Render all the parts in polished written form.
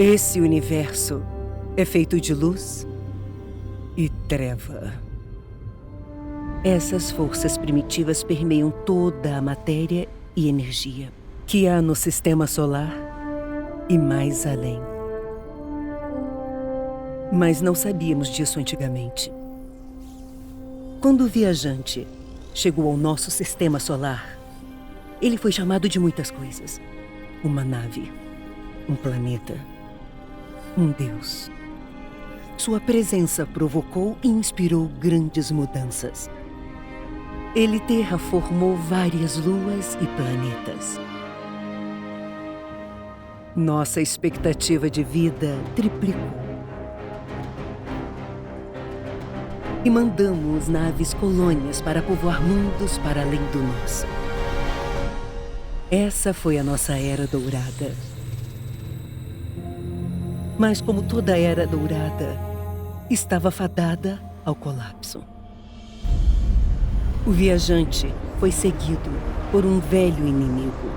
Esse universo é feito de luz e treva. Essas forças primitivas permeiam toda a matéria e energia que há no sistema solar e mais além. Mas não sabíamos disso antigamente. Quando o viajante chegou ao nosso sistema solar, ele foi chamado de muitas coisas. Uma nave, um planeta, um deus. Sua presença provocou e inspirou grandes mudanças. Ele terraformou várias luas e planetas. Nossa expectativa de vida triplicou. E mandamos naves colônias para povoar mundos para além do nosso. Essa foi a nossa Era Dourada. Mas como toda Era Dourada, estava fadada ao colapso. O viajante foi seguido por um velho inimigo.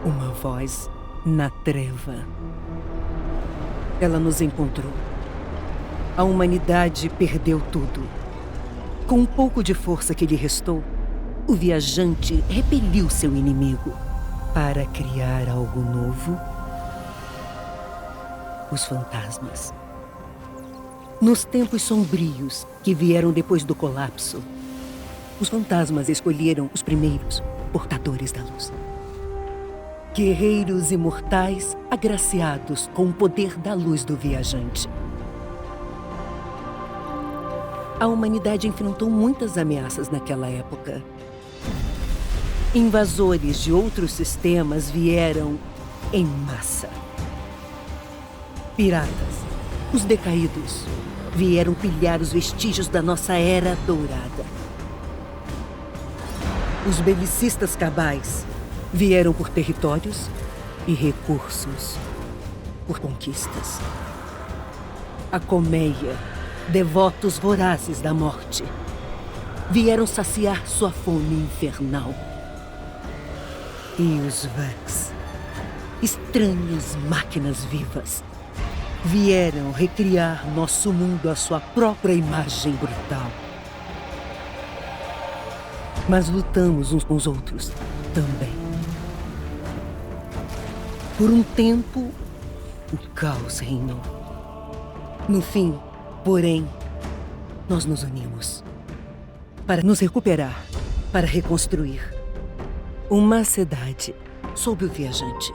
Uma voz na treva. Ela nos encontrou. A humanidade perdeu tudo. Com um pouco de força que lhe restou, o viajante repeliu seu inimigo para criar algo novo. Os fantasmas. Nos tempos sombrios que vieram depois do colapso, os fantasmas escolheram os primeiros portadores da luz. Guerreiros imortais agraciados com o poder da luz do viajante. A humanidade enfrentou muitas ameaças naquela época. Invasores de outros sistemas vieram em massa. Piratas, os decaídos, vieram pilhar os vestígios da nossa Era Dourada. Os belicistas cabais vieram por territórios e recursos, por conquistas. A colmeia, devotos vorazes da morte, vieram saciar sua fome infernal. E os Vex, estranhas máquinas vivas, vieram recriar nosso mundo à sua própria imagem brutal. Mas lutamos uns com os outros também. Por um tempo, o caos reinou. No fim, porém, nós nos unimos para nos recuperar, para reconstruir uma cidade sob o viajante.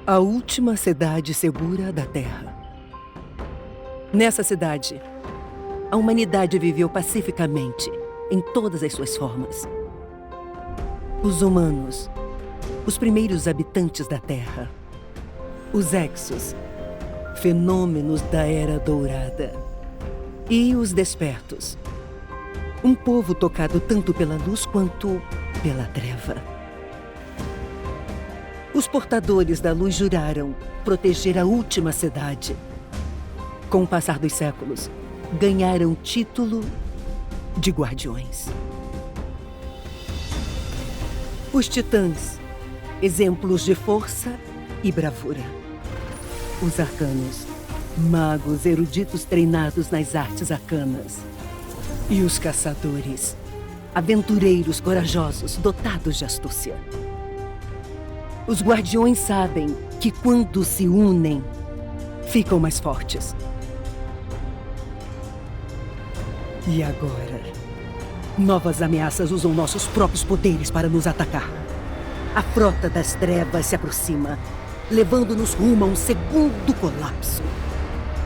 A última cidade segura da Terra. Nessa cidade, a humanidade viveu pacificamente em todas as suas formas. Os humanos, os primeiros habitantes da Terra. Os Exos, fenômenos da Era Dourada. E os despertos, um povo tocado tanto pela luz quanto pela treva. Os portadores da luz juraram proteger a última cidade. Com o passar dos séculos, ganharam o título de guardiões. Os titãs, exemplos de força e bravura. Os arcanos, magos eruditos treinados nas artes arcanas. E os caçadores, aventureiros corajosos dotados de astúcia. Os guardiões sabem que quando se unem, ficam mais fortes. E agora, novas ameaças usam nossos próprios poderes para nos atacar. A frota das trevas se aproxima, levando-nos rumo a um segundo colapso.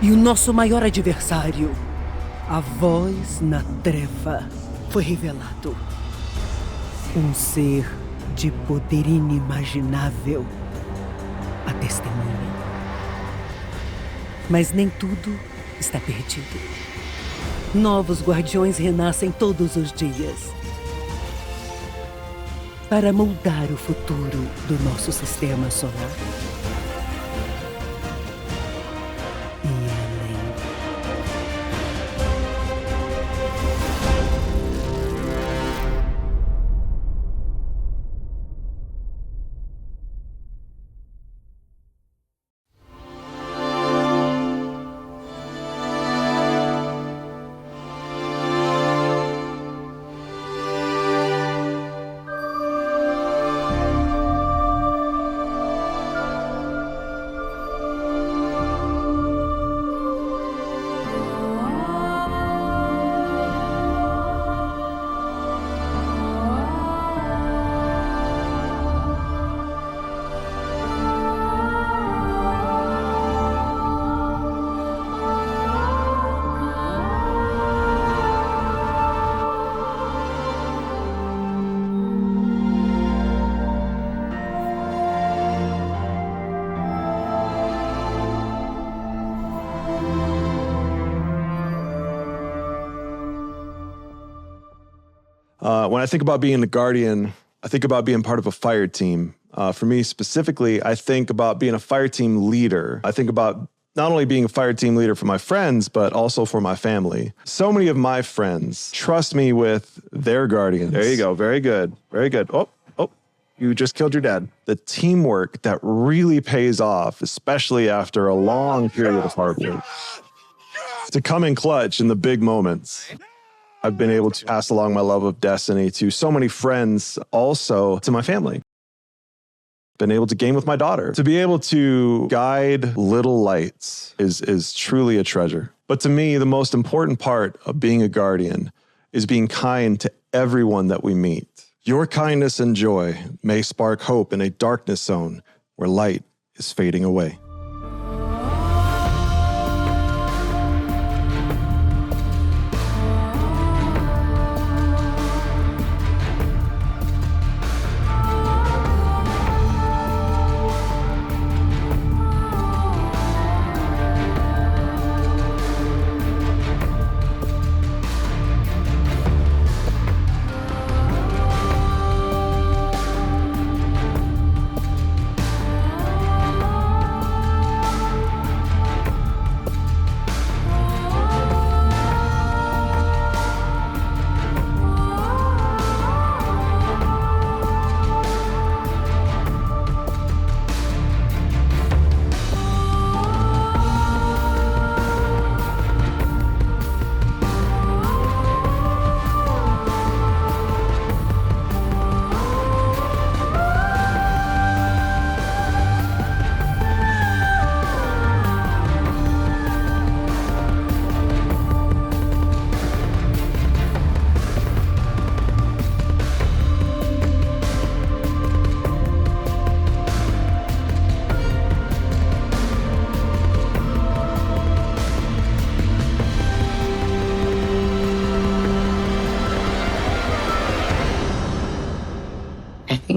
E o nosso maior adversário, a voz na treva, foi revelado. Um ser de poder inimaginável, a testemunha. Mas nem tudo está perdido. Novos guardiões renascem todos os dias para moldar o futuro do nosso sistema solar e além. When I think about being a guardian, I think about being part of a fire team. For me specifically, I think about being a fire team leader. I think about not only being a fire team leader for my friends, but also for my family. So many of my friends trust me with their guardians. There you go. Very good. Very good. Oh, you just killed your dad. The teamwork that really pays off, especially after a long period of hard work. To come in clutch in the big moments. I've been able to pass along my love of destiny to so many friends, also to my family. Been able to game with my daughter. To be able to guide little lights is truly a treasure. But to me, the most important part of being a guardian is being kind to everyone that we meet. Your kindness and joy may spark hope in a darkness zone where light is fading away.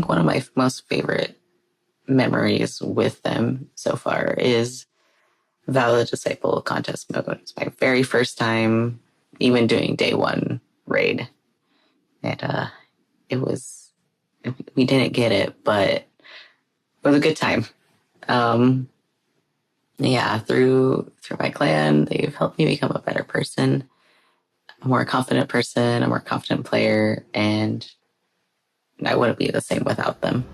One of my most favorite memories with them so far is Vow the Disciple contest mode. It's my very first time even doing day one raid. And we didn't get it, but it was a good time. Through my clan, they've helped me become a better person, a more confident person, a more confident player, and I wouldn't be the same without them.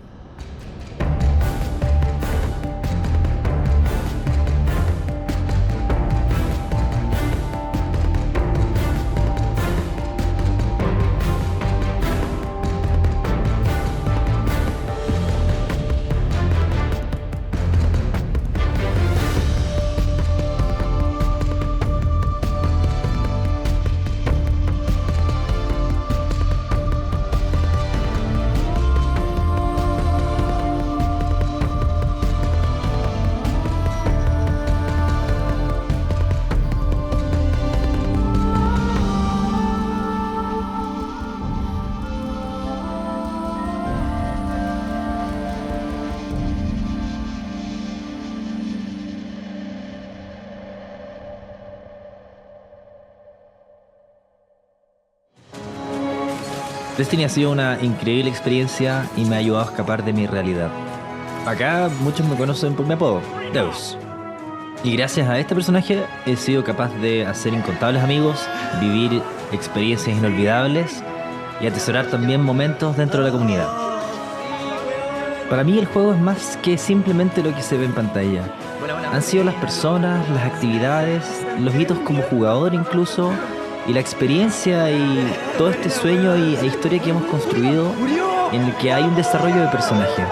Destiny ha sido una increíble experiencia y me ha ayudado a escapar de mi realidad. Acá muchos me conocen por mi apodo, Deus. Y gracias a este personaje he sido capaz de hacer incontables amigos, vivir experiencias inolvidables y atesorar también momentos dentro de la comunidad. Para mí el juego es más que simplemente lo que se ve en pantalla. Han sido las personas, las actividades, los hitos como jugador incluso, y la experiencia y todo este sueño e historia que hemos construido en el que hay un desarrollo de personaje.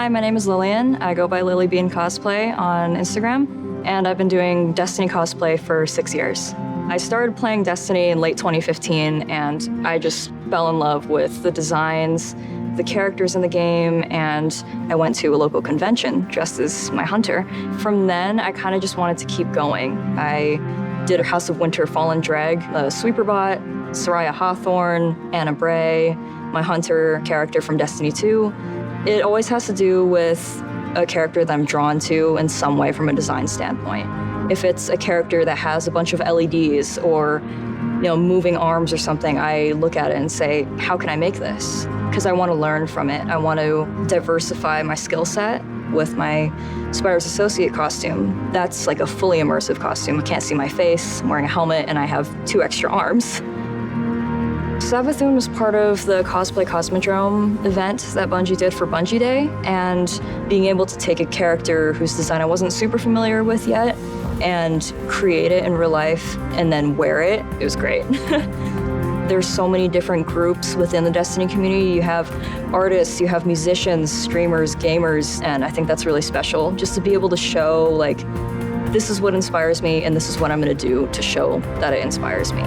Hi, my name is Lillian. I go by Lily Bean Cosplay on Instagram, and I've been doing Destiny cosplay for 6 years. I started playing Destiny in late 2015, and I just fell in love with the designs, the characters in the game, and I went to a local convention dressed as my hunter. From then, I kind of just wanted to keep going. I did a House of Winter Fallen Dreg, a Sweeperbot, Soraya Hawthorne, Anna Bray, my hunter character from Destiny 2. It always has to do with a character that I'm drawn to in some way from a design standpoint. If it's a character that has a bunch of LEDs or, moving arms or something, I look at it and say, how can I make this? Because I want to learn from it. I want to diversify my skill set with my Spider's Associate costume. That's like a fully immersive costume. You can't see my face, I'm wearing a helmet, and I have 2 extra arms. Savathun was part of the Cosplay Cosmodrome event that Bungie did for Bungie Day, and being able to take a character whose design I wasn't super familiar with yet and create it in real life and then wear it, it was great. There's so many different groups within the Destiny community. You have artists, you have musicians, streamers, gamers, and I think that's really special, just to be able to show, like, this is what inspires me and this is what I'm gonna do to show that it inspires me.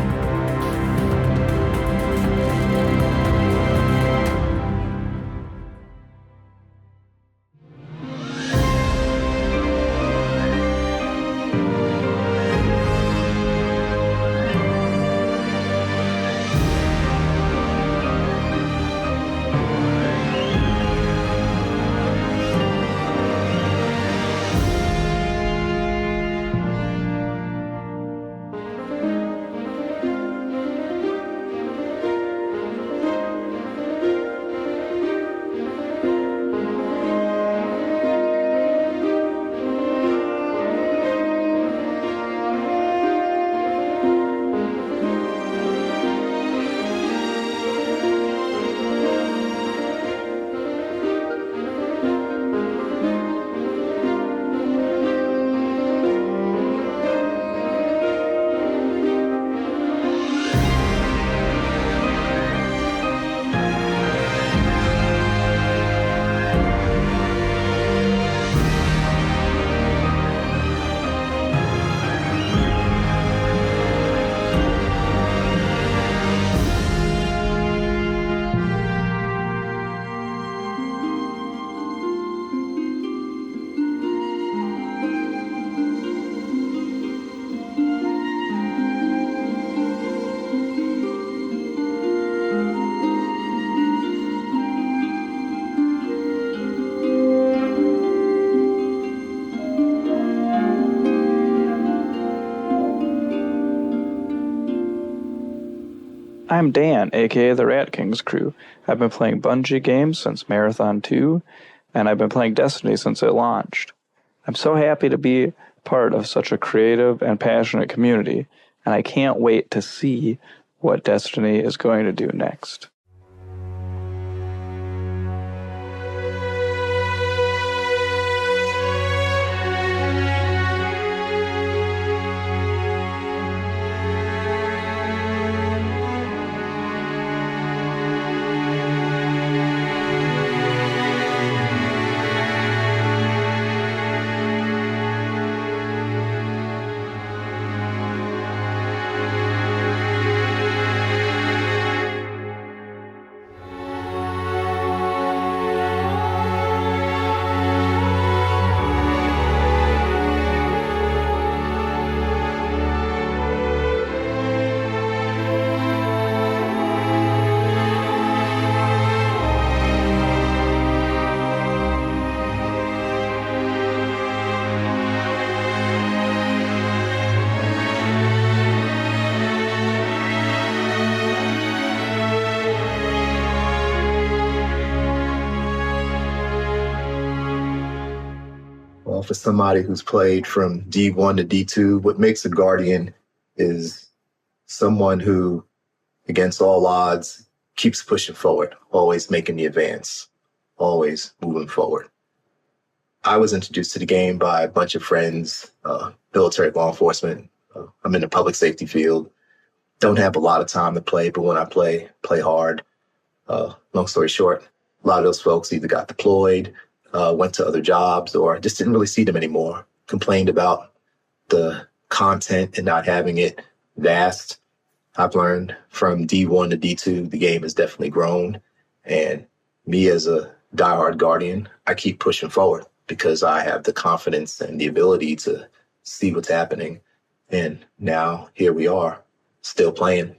I'm Dan, aka the Rat King's crew. I've been playing Bungie games since Marathon 2, and I've been playing Destiny since it launched. I'm so happy to be part of such a creative and passionate community, and I can't wait to see what Destiny is going to do next. For somebody who's played from D1 to D2, what makes a Guardian is someone who, against all odds, keeps pushing forward, always making the advance, always moving forward. I was introduced to the game by a bunch of friends, military, law enforcement. I'm in the public safety field. Don't have a lot of time to play, but when I play hard. Long story short, a lot of those folks either got deployed, went to other jobs, or just didn't really see them anymore. Complained about the content and not having it vast. I've learned from D1 to D2, the game has definitely grown. And me as a diehard Guardian, I keep pushing forward because I have the confidence and the ability to see what's happening. And now here we are, still playing.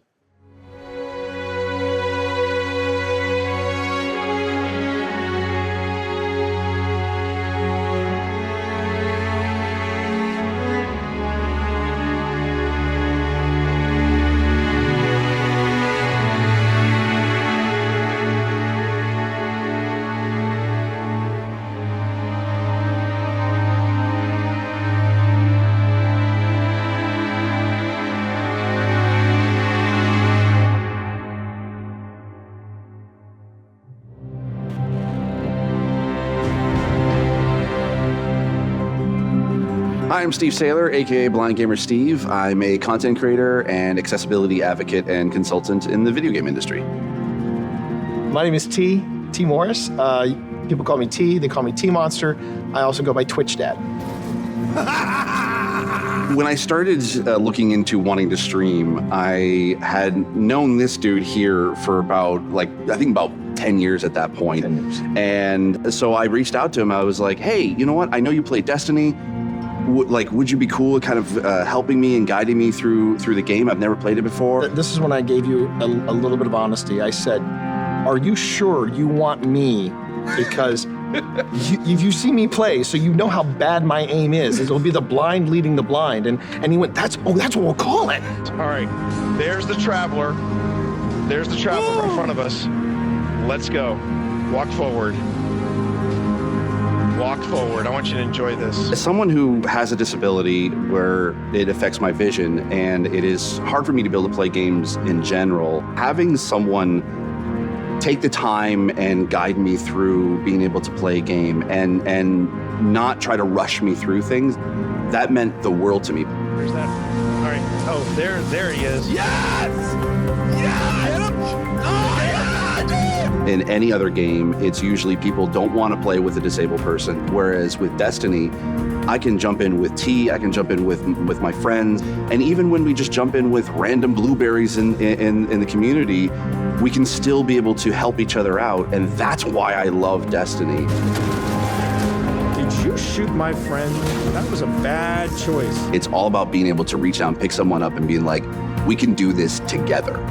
Hi, I'm Steve Saylor, aka Blind Gamer Steve. I'm a content creator and accessibility advocate and consultant in the video game industry. My name is T Morris. People call me T, they call me T Monster. I also go by Twitch Dad. When I started looking into wanting to stream, I had known this dude here for about, I think about 10 years at that point. 10 years. And so I reached out to him. I was like, hey, you know what? I know you play Destiny. Would you be cool at kind of helping me and guiding me through the game? I've never played it before. This is when I gave you a little bit of honesty. I said, are you sure you want me? Because you see me play, so you know how bad my aim is. It'll be the blind leading the blind. And he went, that's what we'll call it. All right, there's the Traveler. There's the Traveler in front of us. Let's go. Walk forward. Walk forward. I want you to enjoy this. As someone who has a disability where it affects my vision, and it is hard for me to be able to play games in general, having someone take the time and guide me through being able to play a game and not try to rush me through things, that meant the world to me. Where's that? All right. Oh, there he is. Yes! Yes! Oh, yeah! In any other game, it's usually people don't want to play with a disabled person. Whereas with Destiny, I can jump in with T, I can jump in with my friends, and even when we just jump in with random blueberries in the community, we can still be able to help each other out, and that's why I love Destiny. Did you shoot my friend? That was a bad choice. It's all about being able to reach out and pick someone up and being like, we can do this together.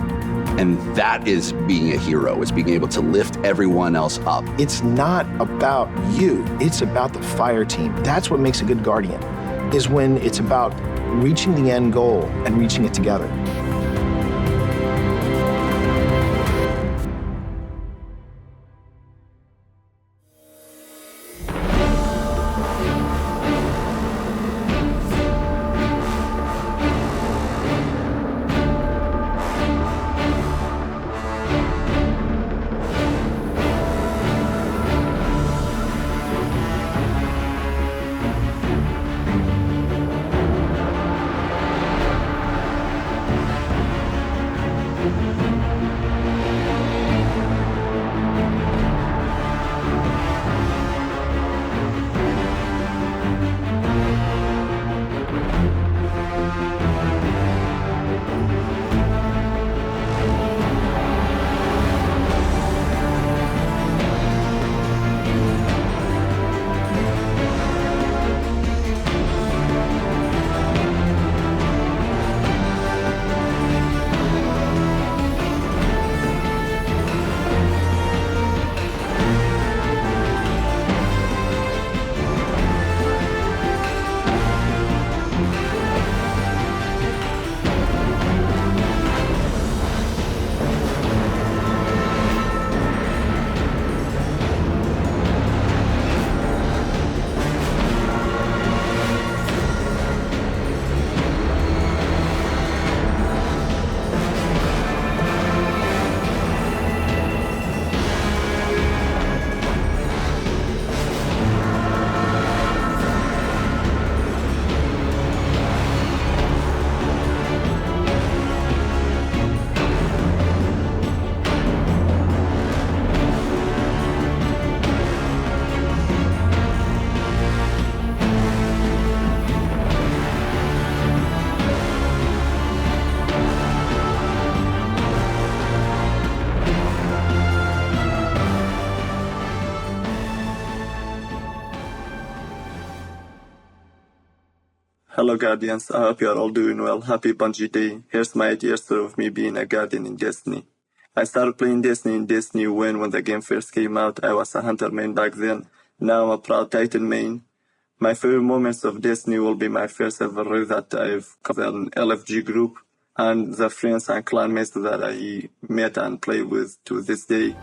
And that is being a hero. It's being able to lift everyone else up. It's not about you. It's about the fire team. That's what makes a good Guardian, is when it's about reaching the end goal and reaching it together. Hello, Guardians. I hope you are all doing well. Happy Bungie Day. Here's my idea story of me being a Guardian in Destiny. I started playing Destiny in Destiny when the game first came out. I was a Hunter main back then. Now I'm a proud Titan main. My favorite moments of Destiny will be my first ever raid that I've covered an LFG group and the friends and clanmates that I met and play with to this day.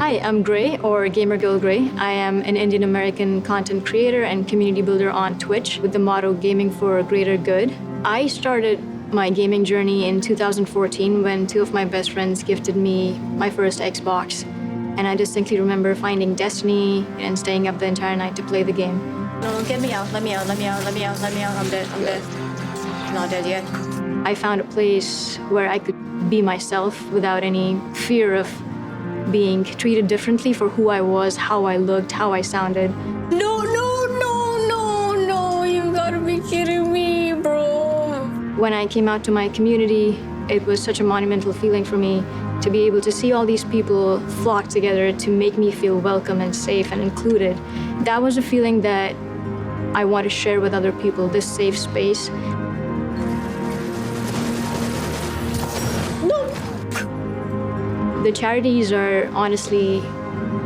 Hi, I'm Gray, or Gamer Girl Gray. I am an Indian American content creator and community builder on Twitch with the motto Gaming for a Greater Good. I started my gaming journey in 2014 when two of my best friends gifted me my first Xbox. And I distinctly remember finding Destiny and staying up the entire night to play the game. No, get me out, let me out, let me out, let me out, let me out. I'm dead, I'm dead. I'm not dead yet. I found a place where I could be myself without any fear of being treated differently for who I was, how I looked, how I sounded. No, you gotta be kidding me, bro. When I came out to my community, it was such a monumental feeling for me to be able to see all these people flock together to make me feel welcome and safe and included. That was a feeling that I want to share with other people, this safe space. The charities are honestly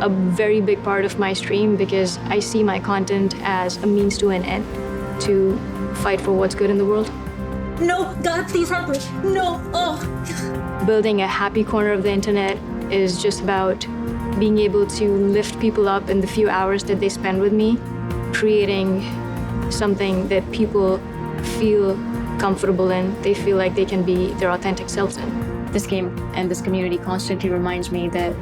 a very big part of my stream because I see my content as a means to an end, to fight for what's good in the world. No, God, please help me. No, oh. Building a happy corner of the internet is just about being able to lift people up in the few hours that they spend with me, creating something that people feel comfortable in, they feel like they can be their authentic selves in. This game and this community constantly reminds me that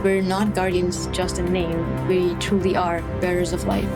we're not guardians just in name. We truly are bearers of light.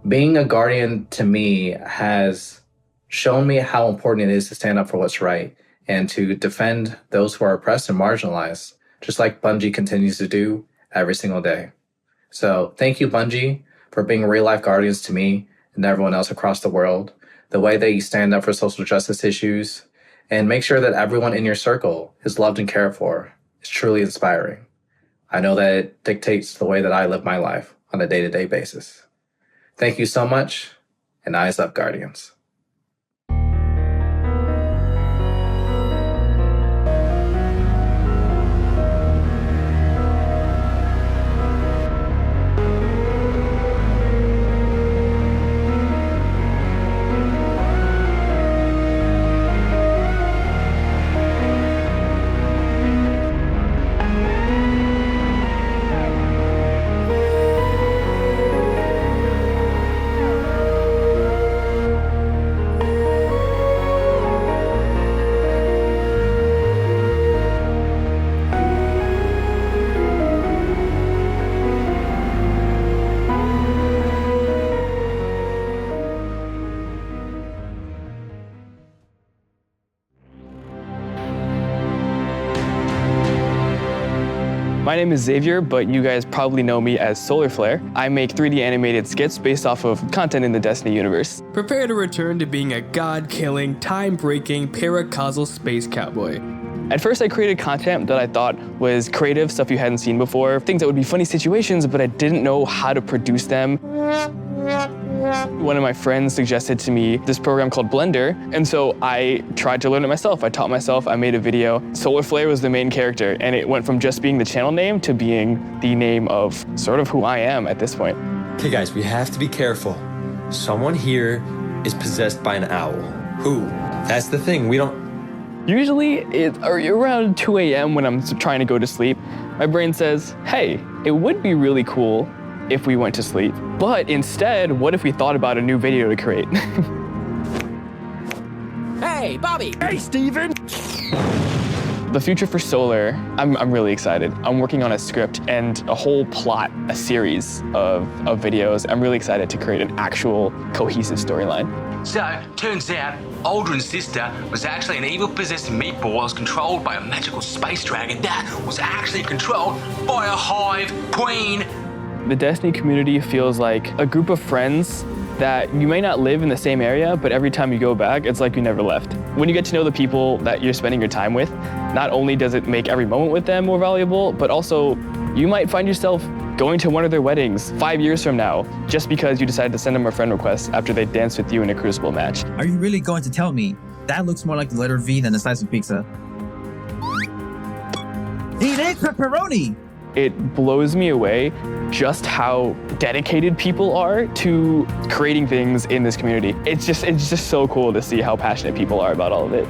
Being a guardian to me has shown me how important it is to stand up for what's right and to defend those who are oppressed and marginalized, just like Bungie continues to do every single day. So thank you, Bungie, for being real-life guardians to me and everyone else across the world. The way that you stand up for social justice issues and make sure that everyone in your circle is loved and cared for is truly inspiring. I know that it dictates the way that I live my life on a day-to-day basis. Thank you so much, and eyes up, Guardians. My name is Xavier, but you guys probably know me as Solar Flare. I make 3D animated skits based off of content in the Destiny universe. Prepare to return to being a god-killing, time-breaking, paracausal space cowboy. At first, I created content that I thought was creative, stuff you hadn't seen before, things that would be funny situations, but I didn't know how to produce them. One of my friends suggested to me this program called Blender, and so I tried to learn it myself. I taught myself, I made a video. Solar Flare was the main character, and it went from just being the channel name to being the name of sort of who I am at this point. Okay guys, we have to be careful. Someone here is possessed by an owl. Who? That's the thing, we don't... Usually, it's around 2 a.m. when I'm trying to go to sleep, my brain says, hey, it would be really cool if we went to sleep. But instead, what if we thought about a new video to create? Hey, Bobby! Hey, Steven! The future for Solar, I'm really excited. I'm working on a script and a whole plot, a series of videos. I'm really excited to create an actual cohesive storyline. So, turns out, Aldrin's sister was actually an evil possessed meatball that was controlled by a magical space dragon that was actually controlled by a hive queen. The Destiny community feels like a group of friends that you may not live in the same area, but every time you go back, it's like you never left. When you get to know the people that you're spending your time with, not only does it make every moment with them more valuable, but also you might find yourself going to one of their weddings 5 years from now, just because you decided to send them a friend request after they danced with you in a Crucible match. Are you really going to tell me that looks more like the letter V than a slice of pizza? He ate pepperoni! It blows me away just how dedicated people are to creating things in this community. It's just so cool to see how passionate people are about all of it.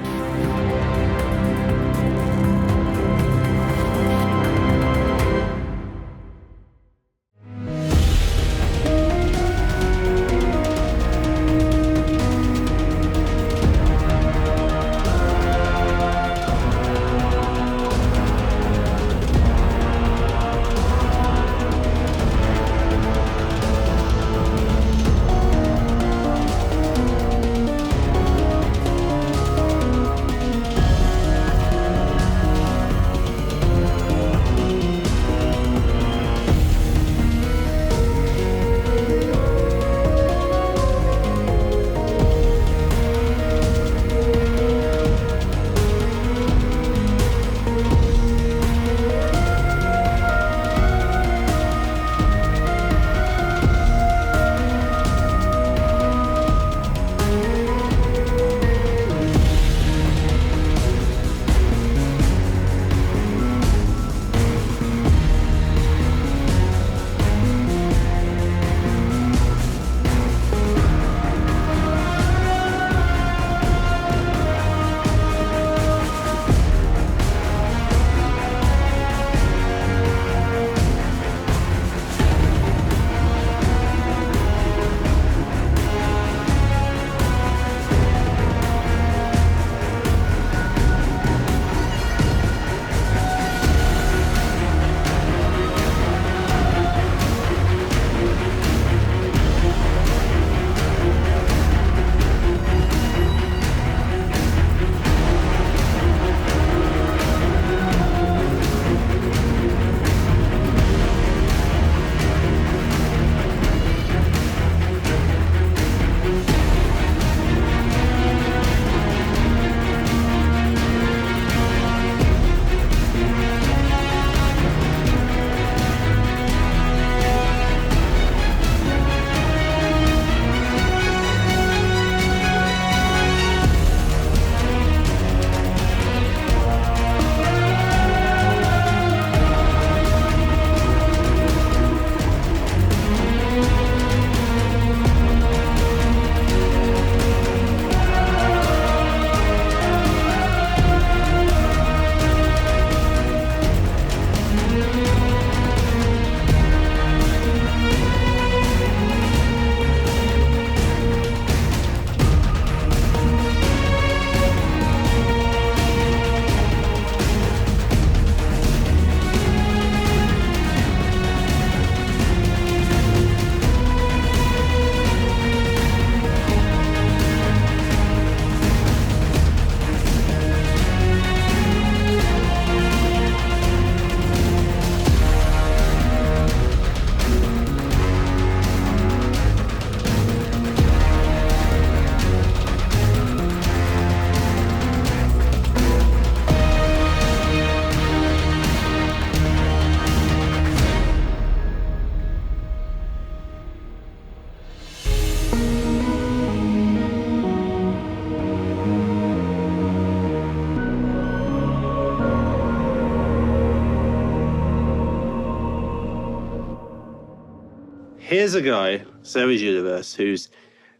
here's a guy, Savage Universe, who's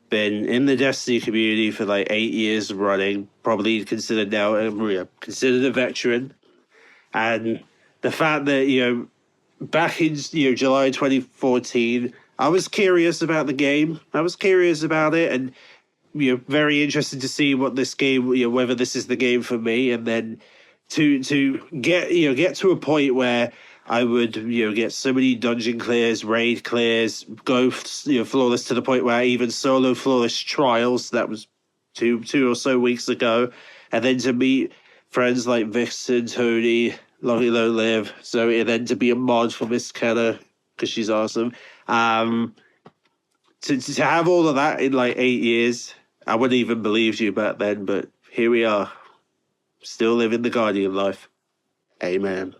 been in the Destiny community for like 8 years running, probably considered now considered a veteran. And the fact that, back in July 2014, I was curious about the game. I was curious about it, and very interested to see what this game, whether this is the game for me. And then to get to a point where I would get so many dungeon clears, raid clears, go flawless to the point where I even solo flawless trials. That was two or so weeks ago, and then to meet friends like Vixen, Tony, Long Live, Zoe, and then to be a mod for Miss Kenna because she's awesome. To have all of that in like 8 years, I wouldn't even believe you back then, but here we are, still living the Guardian life. Amen.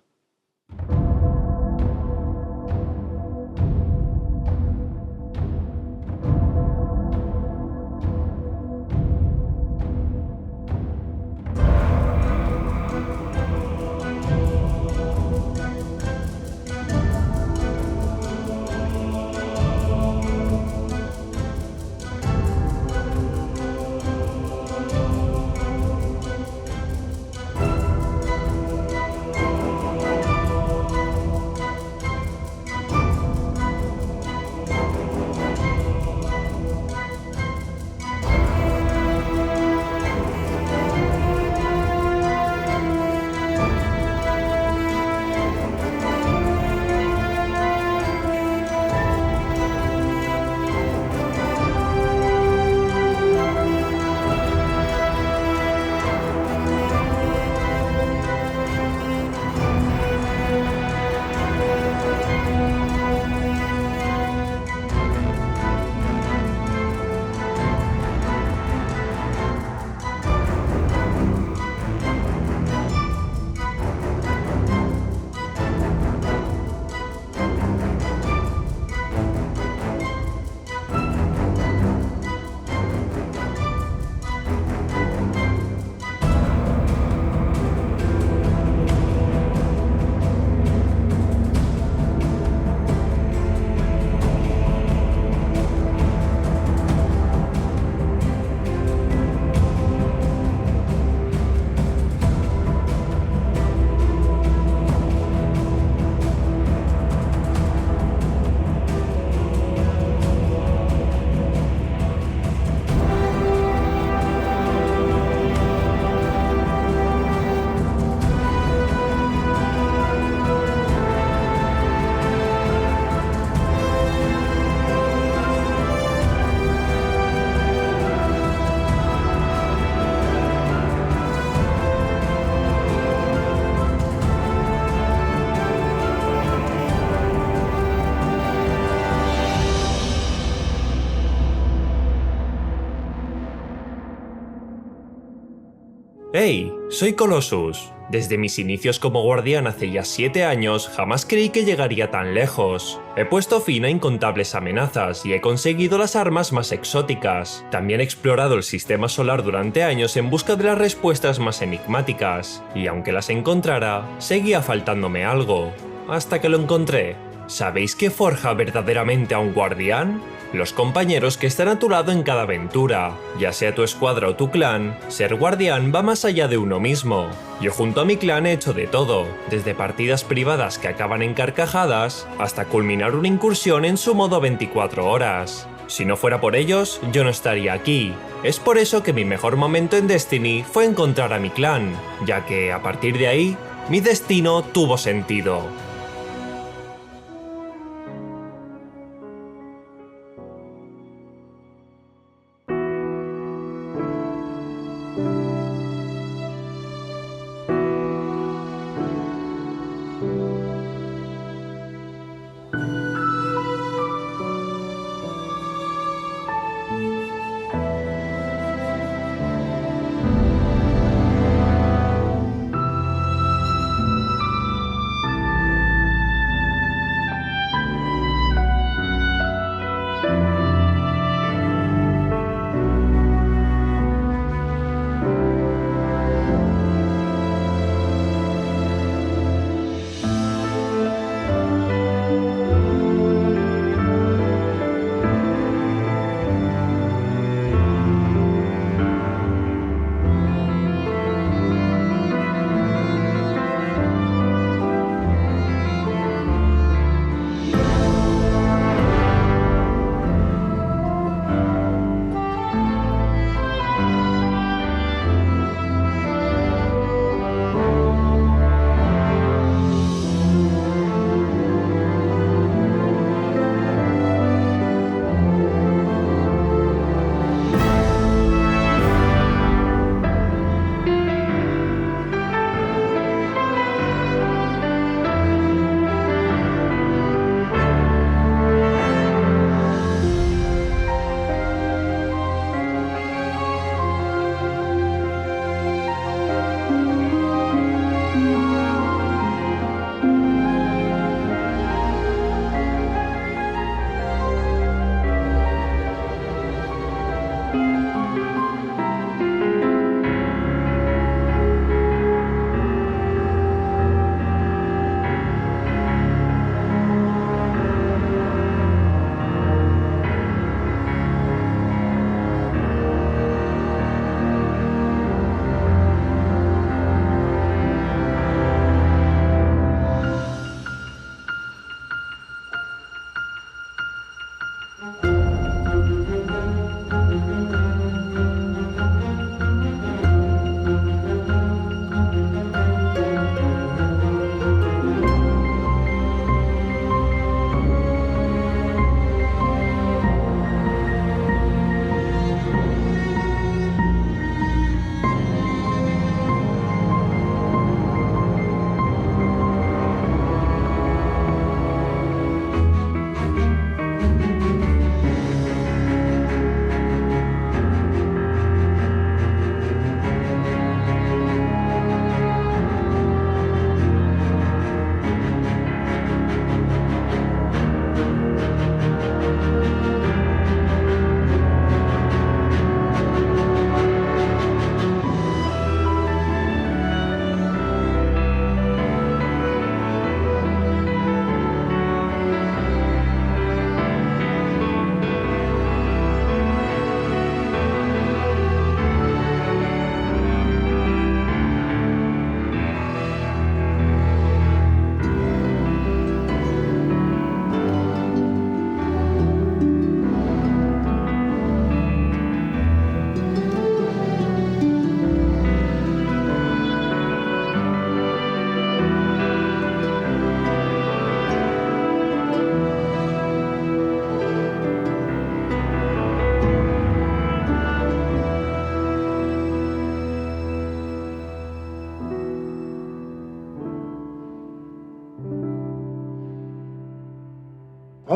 Hey, soy Colossus. Desde mis inicios como guardián hace ya 7 años, jamás creí que llegaría tan lejos. He puesto fin a incontables amenazas y he conseguido las armas más exóticas. También he explorado el sistema solar durante años en busca de las respuestas más enigmáticas. Y aunque las encontrara, seguía faltándome algo. Hasta que lo encontré. ¿Sabéis qué forja verdaderamente a un guardián? Los compañeros que están a tu lado en cada aventura. Ya sea tu escuadra o tu clan, ser guardián va más allá de uno mismo. Yo junto a mi clan he hecho de todo, desde partidas privadas que acaban en carcajadas, hasta culminar una incursión en su modo 24 horas. Si no fuera por ellos, yo no estaría aquí. Es por eso que mi mejor momento en Destiny fue encontrar a mi clan, ya que a partir de ahí, mi destino tuvo sentido.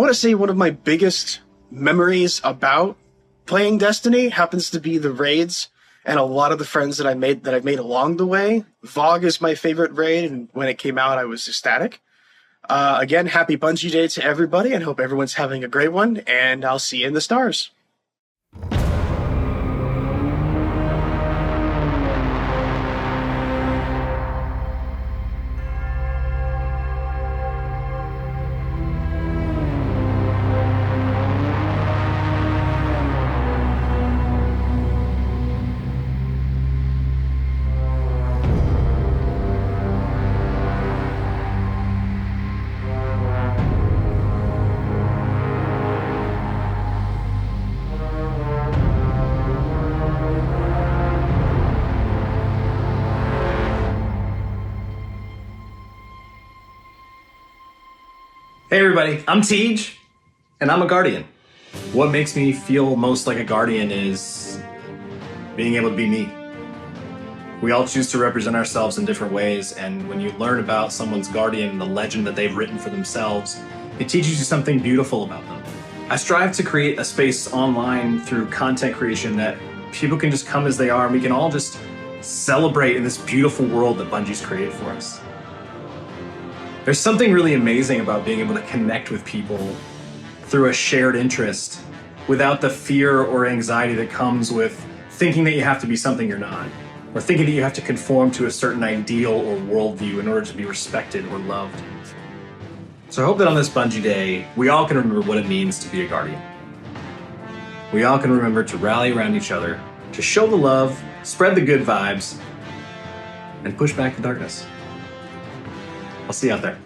want to say one of my biggest memories about playing Destiny happens to be the raids and a lot of the friends that I've made along the way. Vogue is my favorite raid, and when it came out, I was ecstatic. Again, happy Bungie Day to everybody, and hope everyone's having a great one, and I'll see you in the stars. Hey everybody, I'm Tej, and I'm a Guardian. What makes me feel most like a Guardian is being able to be me. We all choose to represent ourselves in different ways, and when you learn about someone's Guardian and the legend that they've written for themselves, it teaches you something beautiful about them. I strive to create a space online through content creation that people can just come as they are, and we can all just celebrate in this beautiful world that Bungie's created for us. There's something really amazing about being able to connect with people through a shared interest without the fear or anxiety that comes with thinking that you have to be something you're not, or thinking that you have to conform to a certain ideal or worldview in order to be respected or loved. So I hope that on this Bungie Day, we all can remember what it means to be a Guardian. We all can remember to rally around each other, to show the love, spread the good vibes, and push back the darkness. I'll see you out there.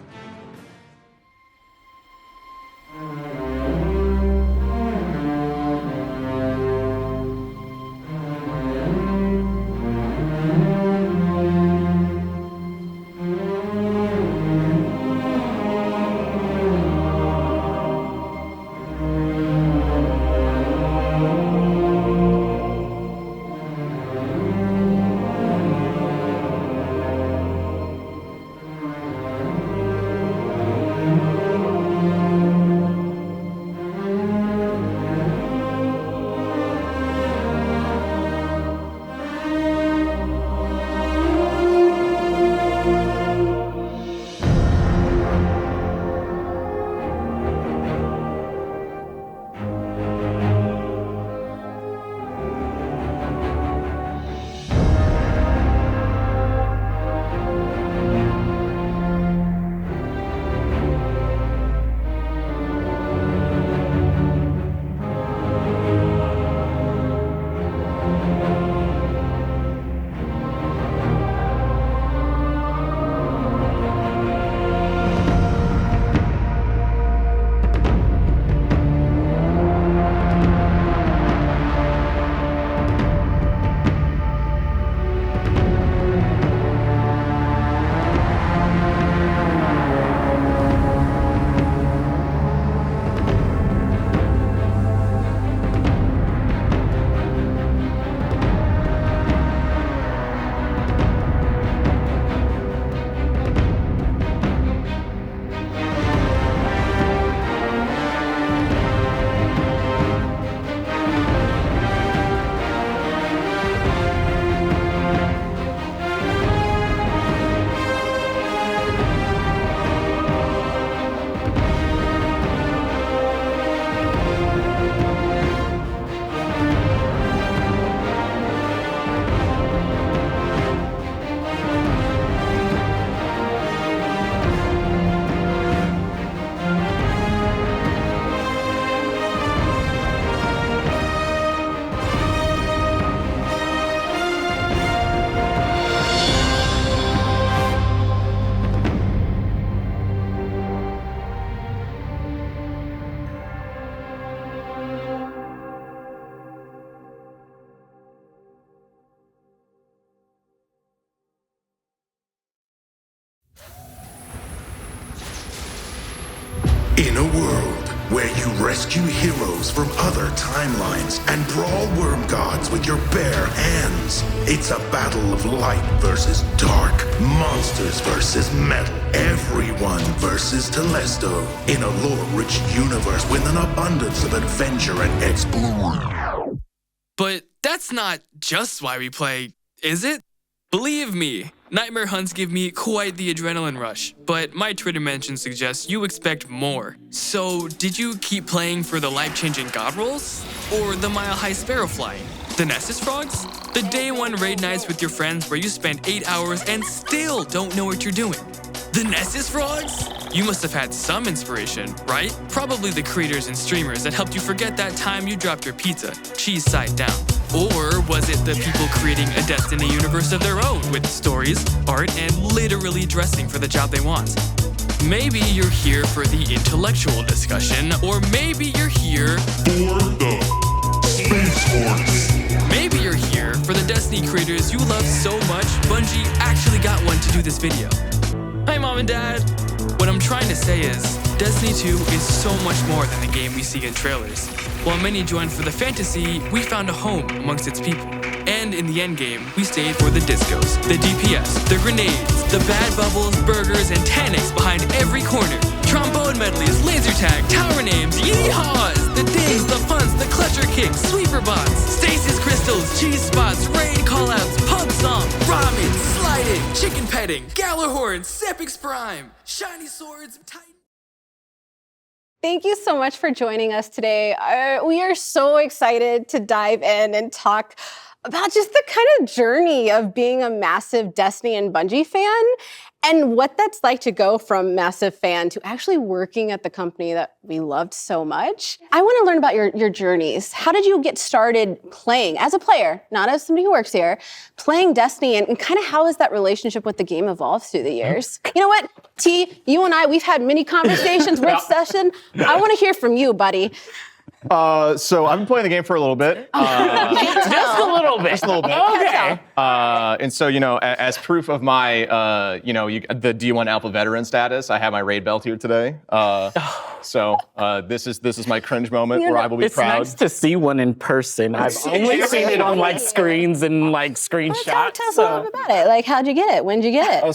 In a world where you rescue heroes from other timelines and brawl worm gods with your bare hands. It's a battle of light versus dark, monsters versus metal, everyone versus Telesto, in a lore-rich universe with an abundance of adventure and exploration. But that's not just why we play, is it? Believe me, nightmare hunts give me quite the adrenaline rush, but my Twitter mention suggests you expect more. So, did you keep playing for the life-changing god rolls? Or the mile-high sparrow flying? The Nessus frogs? The day one raid nights with your friends where you spend 8 hours and still don't know what you're doing? The Nessus frogs? You must have had some inspiration, right? Probably the creators and streamers that helped you forget that time you dropped your pizza, cheese side down. Or was it the people creating a Destiny universe of their own with stories, art, and literally dressing for the job they want? Maybe you're here for the intellectual discussion, or maybe you're here for the Space Force. Maybe you're here for the Destiny creators you love so much, Bungie actually got one to do this video. Hi, Mom and Dad. What I'm trying to say is, Destiny 2 is so much more than the game we see in trailers. While many joined for the fantasy, we found a home amongst its people. And in the endgame, we stayed for the discos, the DPS, the grenades, the bad bubbles, burgers, and Tanics behind every corner. Trombone medleys, laser tag, tower names, yeehaws! The dings, the funds, the clutcher kicks, sweeper bots, stasis crystals, cheese spots, raid callouts, pub song, ramen, sliding, chicken petting, Galahorn, Sepix Prime, shiny swords, titan. Thank you so much for joining us today. We are so excited to dive in and talk about just the kind of journey of being a massive Destiny and Bungie fan and what that's like to go from massive fan to actually working at the company that we loved so much. I want to learn about your journeys. How did you get started playing as a player, not as somebody who works here, playing Destiny, and kind of how has that relationship with the game evolved through the years? You know what, T, you and I, we've had many conversations, rich session. I want to hear from you, buddy. So I've been playing the game for a little bit. Just a little bit. Just a little bit. Okay. And so, as proof of my, the D1 Alpha veteran status, I have my raid belt here today. So this is my cringe moment where I will be proud. It's nice to see one in person. I've only seen it on screens and screenshots. Tell us a little bit about it. Like, how'd you get it? When'd you get it?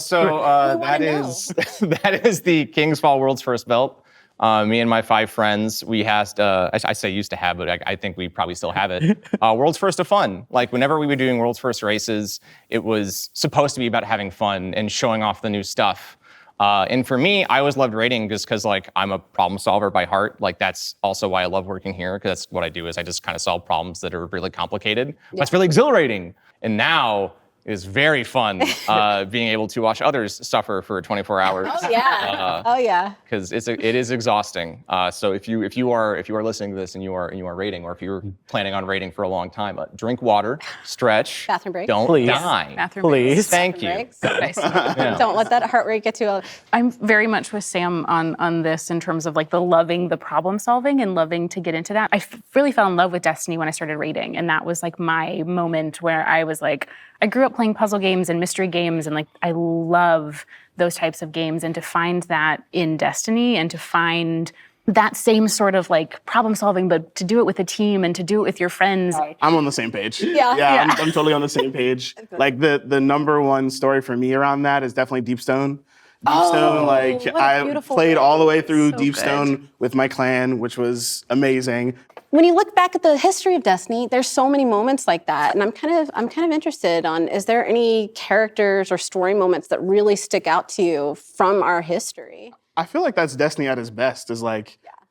That is the King's Fall World's First Belt. Me and my 5 friends, we had, I say used to have, but I think we probably still have it. World's First of Fun. Like, whenever we were doing World's First races, it was supposed to be about having fun and showing off the new stuff. And for me, I always loved raiding just because, I'm a problem solver by heart. That's also why I love working here, because that's what I do, is I just kind of solve problems that are really complicated. But it's really exhilarating. And now, is very fun being able to watch others suffer for 24 hours. Oh yeah. Because it is exhausting. So if you are listening to this and you are raiding, or if you're planning on raiding for a long time, drink water, stretch, bathroom break. Don't die. Bathroom breaks. Thank you. Yeah. Don't let that heart rate get too low. I'm very much with Sam on this in terms of the loving the problem solving and loving to get into that. I really fell in love with Destiny when I started raiding, and that was my moment where I was I grew up playing puzzle games and mystery games, and I love those types of games, and to find that in Destiny and to find that same sort of problem solving, but to do it with a team and to do it with your friends. I'm on the same page. Yeah. I'm totally on the same page. The number one story for me around that is definitely Deepstone. I played all the way through Deepstone with my clan, which was amazing. When you look back at the history of Destiny, there's so many moments like that, and I'm kind of interested on, is there any characters or story moments that really stick out to you from our history? I feel like that's Destiny at its best, is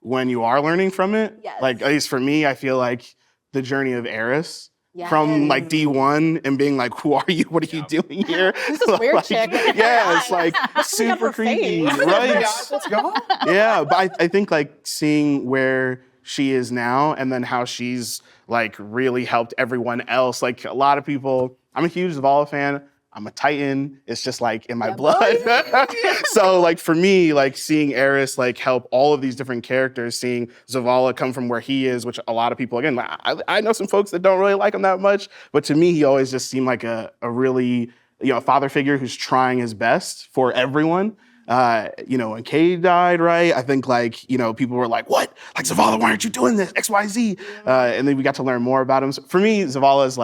when you are learning from it. Yes. At least for me, I feel like the journey of Eris. Yes. From D1 and being who are you? What are you doing here? This is weird chick. Yeah, it's super creepy, right? Let's go. Yeah, but I think seeing where she is now and then how she's really helped everyone else. A lot of people, I'm a huge Zavala fan. I'm a Titan. It's just in my blood. So for me, seeing Eris help all of these different characters, seeing Zavala come from where he is, which a lot of people, again, I know some folks that don't really like him that much, but to me, he always just seemed like a really, a father figure who's trying his best for everyone. When Kay died, right? I think people were like, what? Like, Zavala, why aren't you doing this? XYZ. And then we got to learn more about him. So for me, Zavala is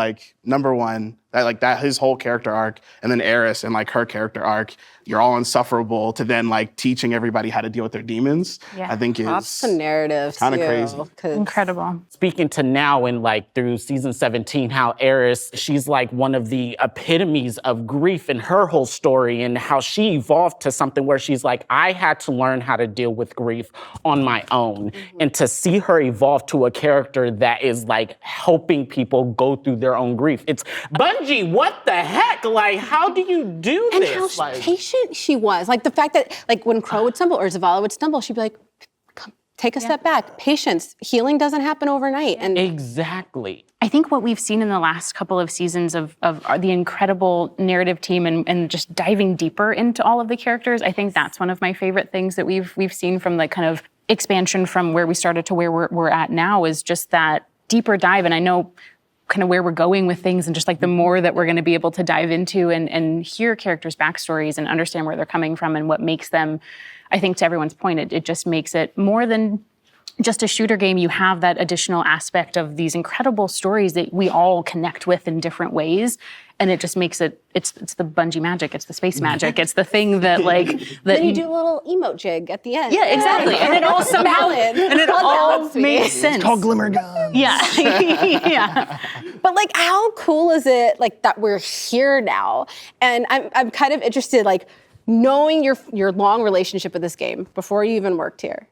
number one. That his whole character arc, and then Eris and her character arc, you're all insufferable to then teaching everybody how to deal with their demons. Yeah. I think That's the narrative kind of crazy. Incredible. Speaking to now and through season 17, how Eris, she's one of the epitomes of grief in her whole story, and how she evolved to something where she's I had to learn how to deal with grief on my own. Mm-hmm. And to see her evolve to a character that is helping people go through their own grief. It's Bungie, what the heck? How do you do and this? And how patient she was. The fact that when Crow would stumble or Zavala would stumble, she'd be like, come, take a step back. Patience. Healing doesn't happen overnight. And exactly. I think what we've seen in the last couple of seasons of the incredible narrative team and just diving deeper into all of the characters, I think that's one of my favorite things that we've seen from the kind of expansion from where we started to where we're at now, is just that deeper dive. And I know kind of where we're going with things, and just the more that we're going to be able to dive into and hear characters' backstories and understand where they're coming from and what makes them, I think to everyone's point, it just makes it more than just a shooter game. You have that additional aspect of these incredible stories that we all connect with in different ways. And it just makes it's the Bungie magic, it's the space magic, it's the thing that then you do a little emote jig at the end. Yeah, exactly. And it all somehow, and it all makes sense. It's called Glimmer Guns. Yeah. Yeah. But how cool is it that we're here now? And I'm kind of interested, knowing your long relationship with this game before you even worked here.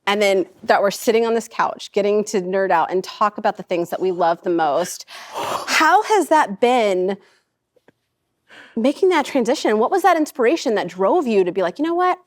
And then that we're sitting on this couch, getting to nerd out and talk about the things that we love the most. How has that been, making that transition? What was that inspiration that drove you to be you know what?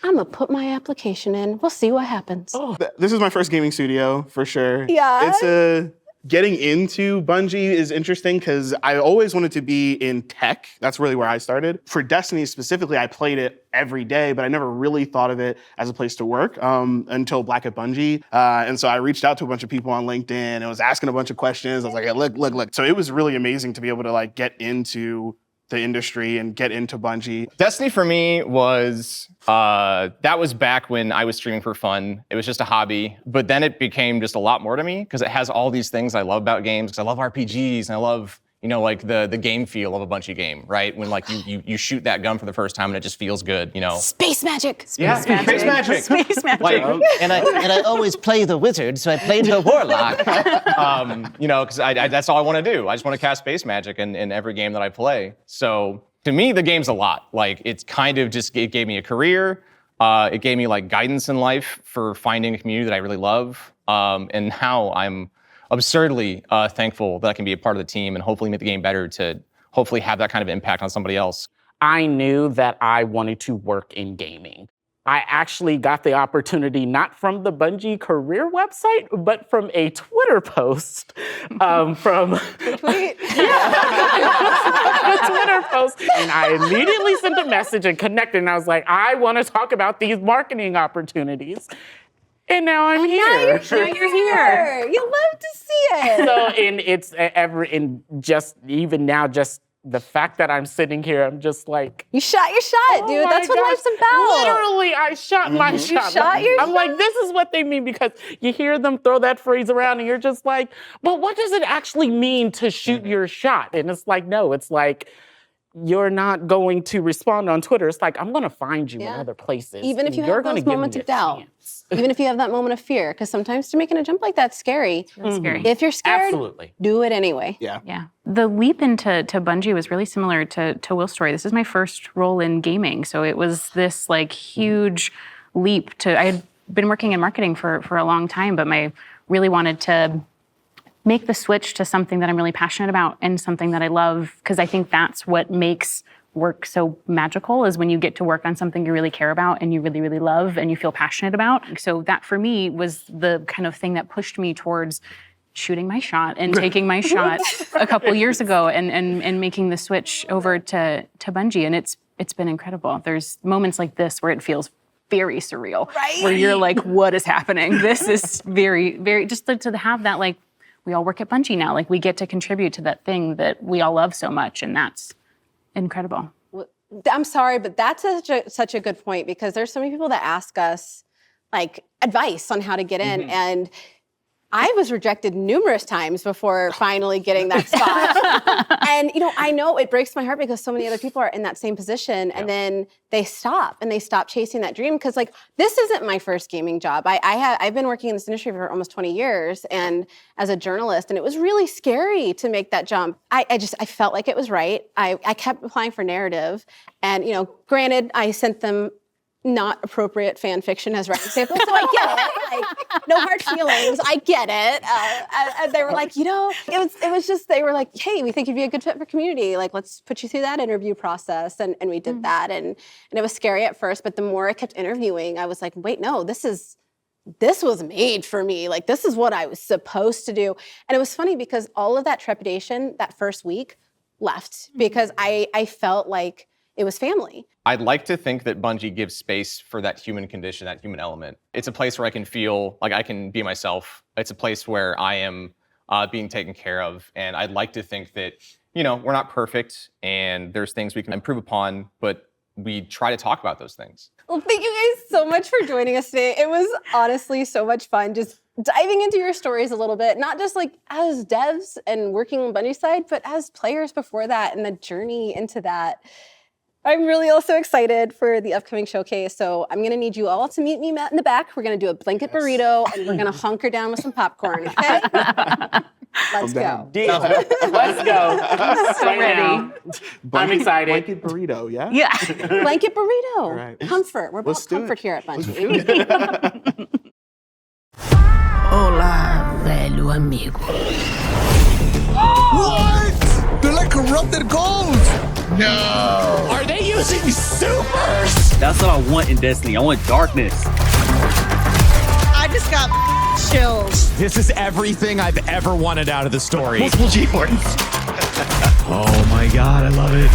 I'm gonna put my application in. We'll see what happens. Oh. This is my first gaming studio, for sure. Yeah. Getting into Bungie is interesting because I always wanted to be in tech. That's really where I started. For Destiny specifically, I played it every day, but I never really thought of it as a place to work until Black at Bungie. And so I reached out to a bunch of people on LinkedIn and was asking a bunch of questions. I was like, hey, look. So it was really amazing to be able to get into the industry and get into Bungie. Destiny for me was, that was back when I was streaming for fun. It was just a hobby, but then it became just a lot more to me because it has all these things I love about games. Because I love RPGs and I love, the game feel of a Bungie game, right? When you shoot that gun for the first time and it just feels good, Space magic. Space magic. Space magic. And I always play the wizard, so I played the warlock. Because that's all I want to do. I just want to cast space magic in every game that I play. So to me, the game's a lot. It's kind of just, it gave me a career. It gave me guidance in life for finding a community that I really love. And now I'm absurdly thankful that I can be a part of the team and hopefully make the game better to hopefully have that kind of impact on somebody else. I knew that I wanted to work in gaming. I actually got the opportunity not from the Bungie career website, but from a Twitter post from the tweet. The Twitter post. And I immediately sent a message and connected, and I was like, I want to talk about these marketing opportunities. And now I'm here. Now you're here. You love to see it. So, and it's just even now, just the fact that I'm sitting here, I'm just like, you shot your shot, dude. That's what life's about. Literally, I shot my shot. You shot your shot. I'm like, this is what they mean, because you hear them throw that phrase around and you're just like, but what does it actually mean to shoot your shot? And it's like, no, it's like, you're not going to respond on Twitter. It's like, I'm going to find you in other places. Even if you have those moments of doubt. Even if you have that moment of fear. Because sometimes to making a jump like that's scary. It's really scary. If you're scared, absolutely, do it anyway. Yeah. The leap into Bungie was really similar to Will's story. This is my first role in gaming. So it was this huge leap to, I had been working in marketing for a long time, but I really wanted to make the switch to something that I'm really passionate about and something that I love, because I think that's what makes work so magical, is when you get to work on something you really care about and you really, really love and you feel passionate about. So that for me was the kind of thing that pushed me towards shooting my shot and taking my shot a couple years ago and making the switch over to Bungie. And it's been incredible. There's moments like this where it feels very surreal, right? Where you're like, what is happening? This is very, very, just to have that, we all work at Bungie now. We get to contribute to that thing that we all love so much, and that's incredible. I'm sorry, but that's such a good point, because there's so many people that ask us like advice on how to get in, and I was rejected numerous times before finally getting that spot. And, you know, I know it breaks my heart because so many other people are in that same position, and then they stop chasing that dream. Because, like, this isn't my first gaming job. I've been working in this industry for almost 20 years and as a journalist, and it was really scary to make that jump. I felt like it was right. I kept applying for narrative, and, you know, granted, I sent them not appropriate fan fiction as writing samples, so I get it. Like, no hard feelings. I get it. And they were like, you know, it was just, they were like, hey, we think you'd be a good fit for Community. Like, let's put you through that interview process, and we did that, and it was scary at first, but the more I kept interviewing, I was like, wait, no, this was made for me. Like, this is what I was supposed to do. And it was funny because all of that trepidation that first week left, because I felt like it was family. I'd like to think that Bungie gives space for that human condition, that human element. It's a place where I can feel like I can be myself. It's a place where I am being taken care of. And I'd like to think that, you know, we're not perfect and there's things we can improve upon, but we try to talk about those things. Well, thank you guys so much for joining us today. It was honestly so much fun just diving into your stories a little bit, not just like as devs and working on Bungie's side, but as players before that and the journey into that. I'm really also excited for the upcoming showcase, so I'm gonna need you all to meet me in the back. We're gonna do a blanket burrito, and we're gonna hunker down with some popcorn, okay? Let's go. Deal. Let's go. So ready. I'm excited. Blanket burrito, yeah? Yeah. Blanket burrito. All right. Comfort. We're about comfort here at Bungie. Hola, velho amigo. What? They're like corrupted gold! No! Are they using supers? That's what I want in Destiny. I want darkness. I just got chills. This is everything I've ever wanted out of the story. Multiple G-force. Oh my god, I love it.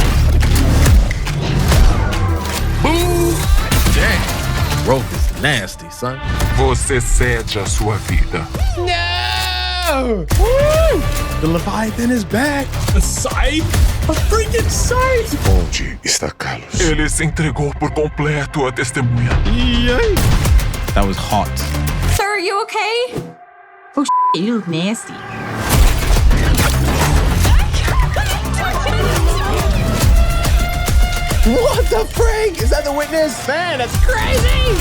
Boom! Dang, growth is nasty, son. Você cede a sua vida. No! Woo! The Leviathan is back. A scythe? A freaking scythe! Onde está Carlos? Ele se entregou por completo à testemunha. Yay! That was hot. Sir, are you okay? Oh, you look nasty. What the frig? Is that the witness? Man, that's crazy!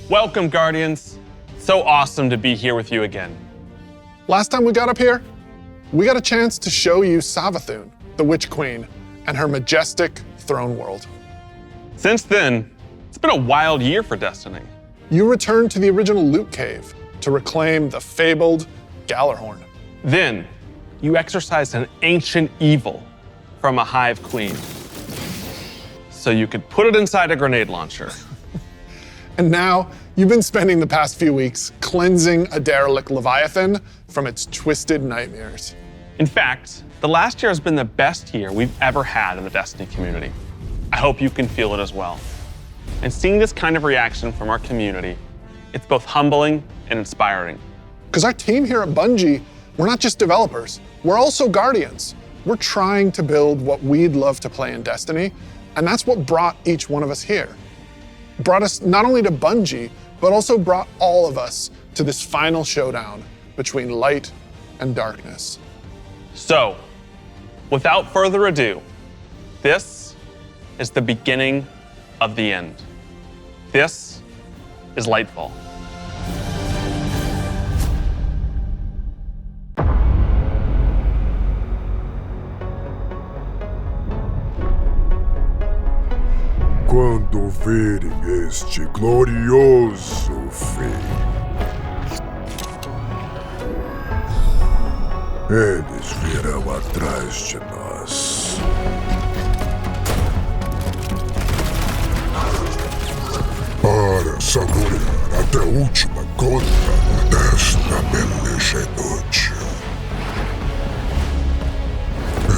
Welcome, Guardians. So awesome to be here with you again. Last time we got up here, we got a chance to show you Savathun, the Witch Queen, and her majestic throne world. Since then, it's been a wild year for Destiny. You returned to the original Loot Cave to reclaim the fabled Gallarhorn. Then, you exorcised an ancient evil from a Hive Queen, so you could put it inside a grenade launcher. And now, you've been spending the past few weeks cleansing a derelict Leviathan from its twisted nightmares. In fact, the last year has been the best year we've ever had in the Destiny community. I hope you can feel it as well. And seeing this kind of reaction from our community, it's both humbling and inspiring. Because our team here at Bungie, we're not just developers, we're also guardians. We're trying to build what we'd love to play in Destiny, and that's what brought each one of us here. Brought us not only to Bungie, but also brought all of us to this final showdown between light and darkness. So, without further ado, this is the beginning of the end. This is Lightfall. Quando verem este glorioso fim, eles virão atrás de nós. Para saborear até a última gota desta beleza noite.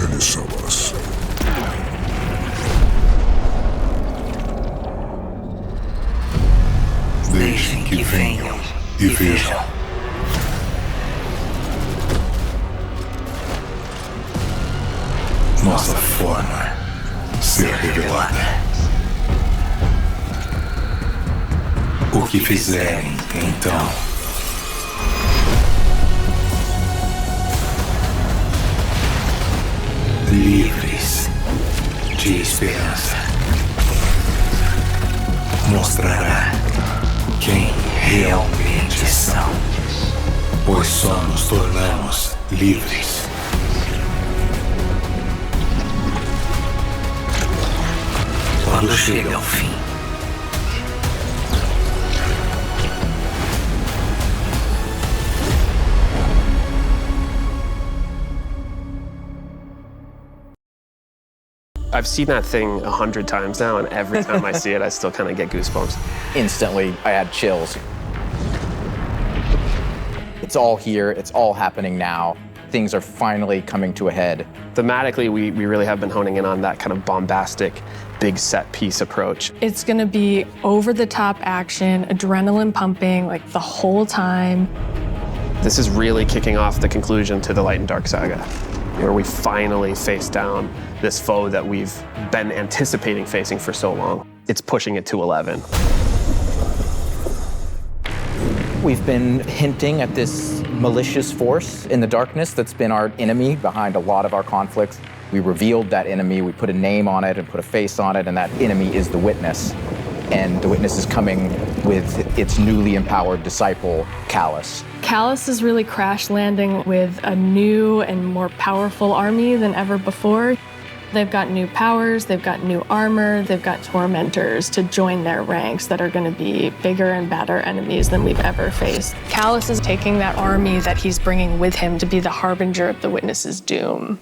Eles são tenham e vejam. Nossa forma ser revelada. O que fizerem, então, livres de esperança, mostrará quem realmente são, pois só nos tornamos livres quando chega ao fim. I've seen that thing 100 times now, and every time I see it, I still kind of get goosebumps. Instantly, I had chills. It's all here, it's all happening now. Things are finally coming to a head. Thematically, we really have been honing in on that kind of bombastic, big set piece approach. It's gonna be over-the-top action, adrenaline pumping, like the whole time. This is really kicking off the conclusion to the Light and Dark saga, where we finally face down this foe that we've been anticipating facing for so long. It's pushing it to 11. We've been hinting at this malicious force in the darkness that's been our enemy behind a lot of our conflicts. We revealed that enemy, we put a name on it and put a face on it, and that enemy is the Witness. And the Witness is coming with its newly empowered disciple, Callus. Callus is really crash landing with a new and more powerful army than ever before. They've got new powers, they've got new armor, they've got tormentors to join their ranks that are gonna be bigger and badder enemies than we've ever faced. Callus is taking that army that he's bringing with him to be the harbinger of the Witness's doom.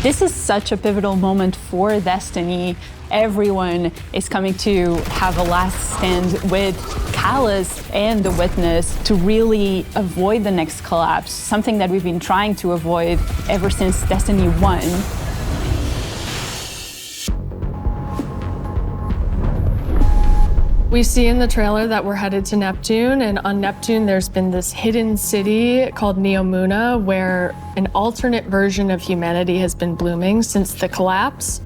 This is such a pivotal moment for Destiny. Everyone is coming to have a last stand with Callus and the Witness to really avoid the next collapse, something that we've been trying to avoid ever since Destiny 1. We see in the trailer that we're headed to Neptune, and on Neptune there's been this hidden city called Neomuna where an alternate version of humanity has been blooming since the collapse.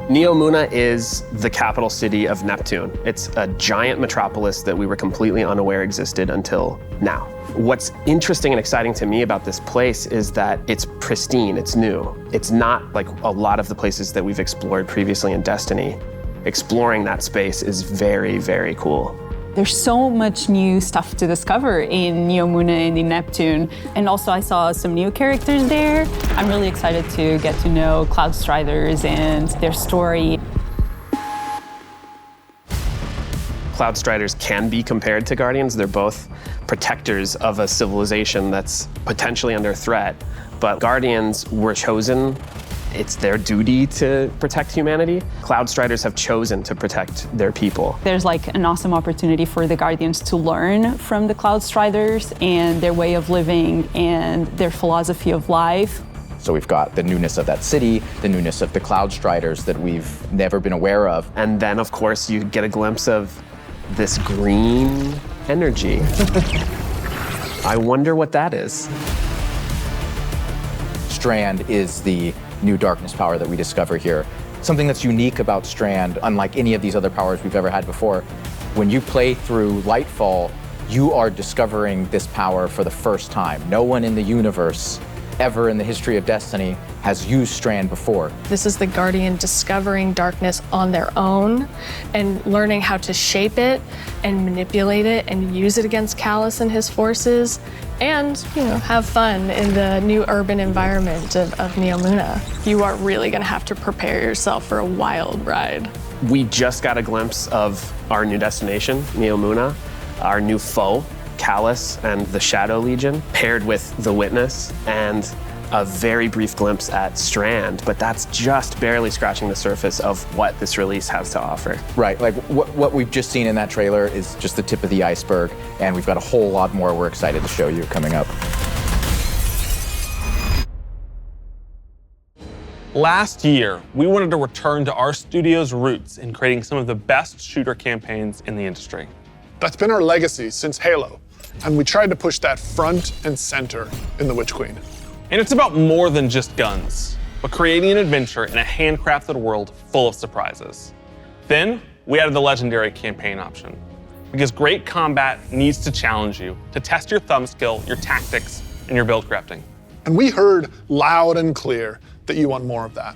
Neomuna is the capital city of Neptune. It's a giant metropolis that we were completely unaware existed until now. What's interesting and exciting to me about this place is that it's pristine, it's new. It's not like a lot of the places that we've explored previously in Destiny. Exploring that space is very, very cool. There's so much new stuff to discover in Neomuna and in Neptune. And also I saw some new characters there. I'm really excited to get to know Cloudstriders and their story. Cloudstriders can be compared to Guardians. They're both protectors of a civilization that's potentially under threat. But Guardians were chosen. It's their duty to protect humanity. Cloudstriders have chosen to protect their people. There's like an awesome opportunity for the Guardians to learn from the Cloudstriders and their way of living and their philosophy of life. So we've got the newness of that city, the newness of the Cloudstriders that we've never been aware of. And then, of course, you get a glimpse of this green energy. I wonder what that is. Strand is the new darkness power that we discover here. Something that's unique about Strand, unlike any of these other powers we've ever had before, when you play through Lightfall, you are discovering this power for the first time. No one in the universe ever in the history of Destiny has used Strand before. This is the Guardian discovering darkness on their own and learning how to shape it and manipulate it and use it against Callus and his forces and, you know, have fun in the new urban environment of Neomuna. You are really gonna have to prepare yourself for a wild ride. We just got a glimpse of our new destination, Neomuna, our new foe, Callus and the Shadow Legion, paired with the Witness, and a very brief glimpse at Strand, but that's just barely scratching the surface of what this release has to offer. Right, like what we've just seen in that trailer is just the tip of the iceberg, and we've got a whole lot more we're excited to show you coming up. Last year, we wanted to return to our studio's roots in creating some of the best shooter campaigns in the industry. That's been our legacy since Halo, and we tried to push that front and center in The Witch Queen. And it's about more than just guns, but creating an adventure in a handcrafted world full of surprises. Then, we added the legendary campaign option, because great combat needs to challenge you, to test your thumb skill, your tactics, and your build crafting. And we heard loud and clear that you want more of that.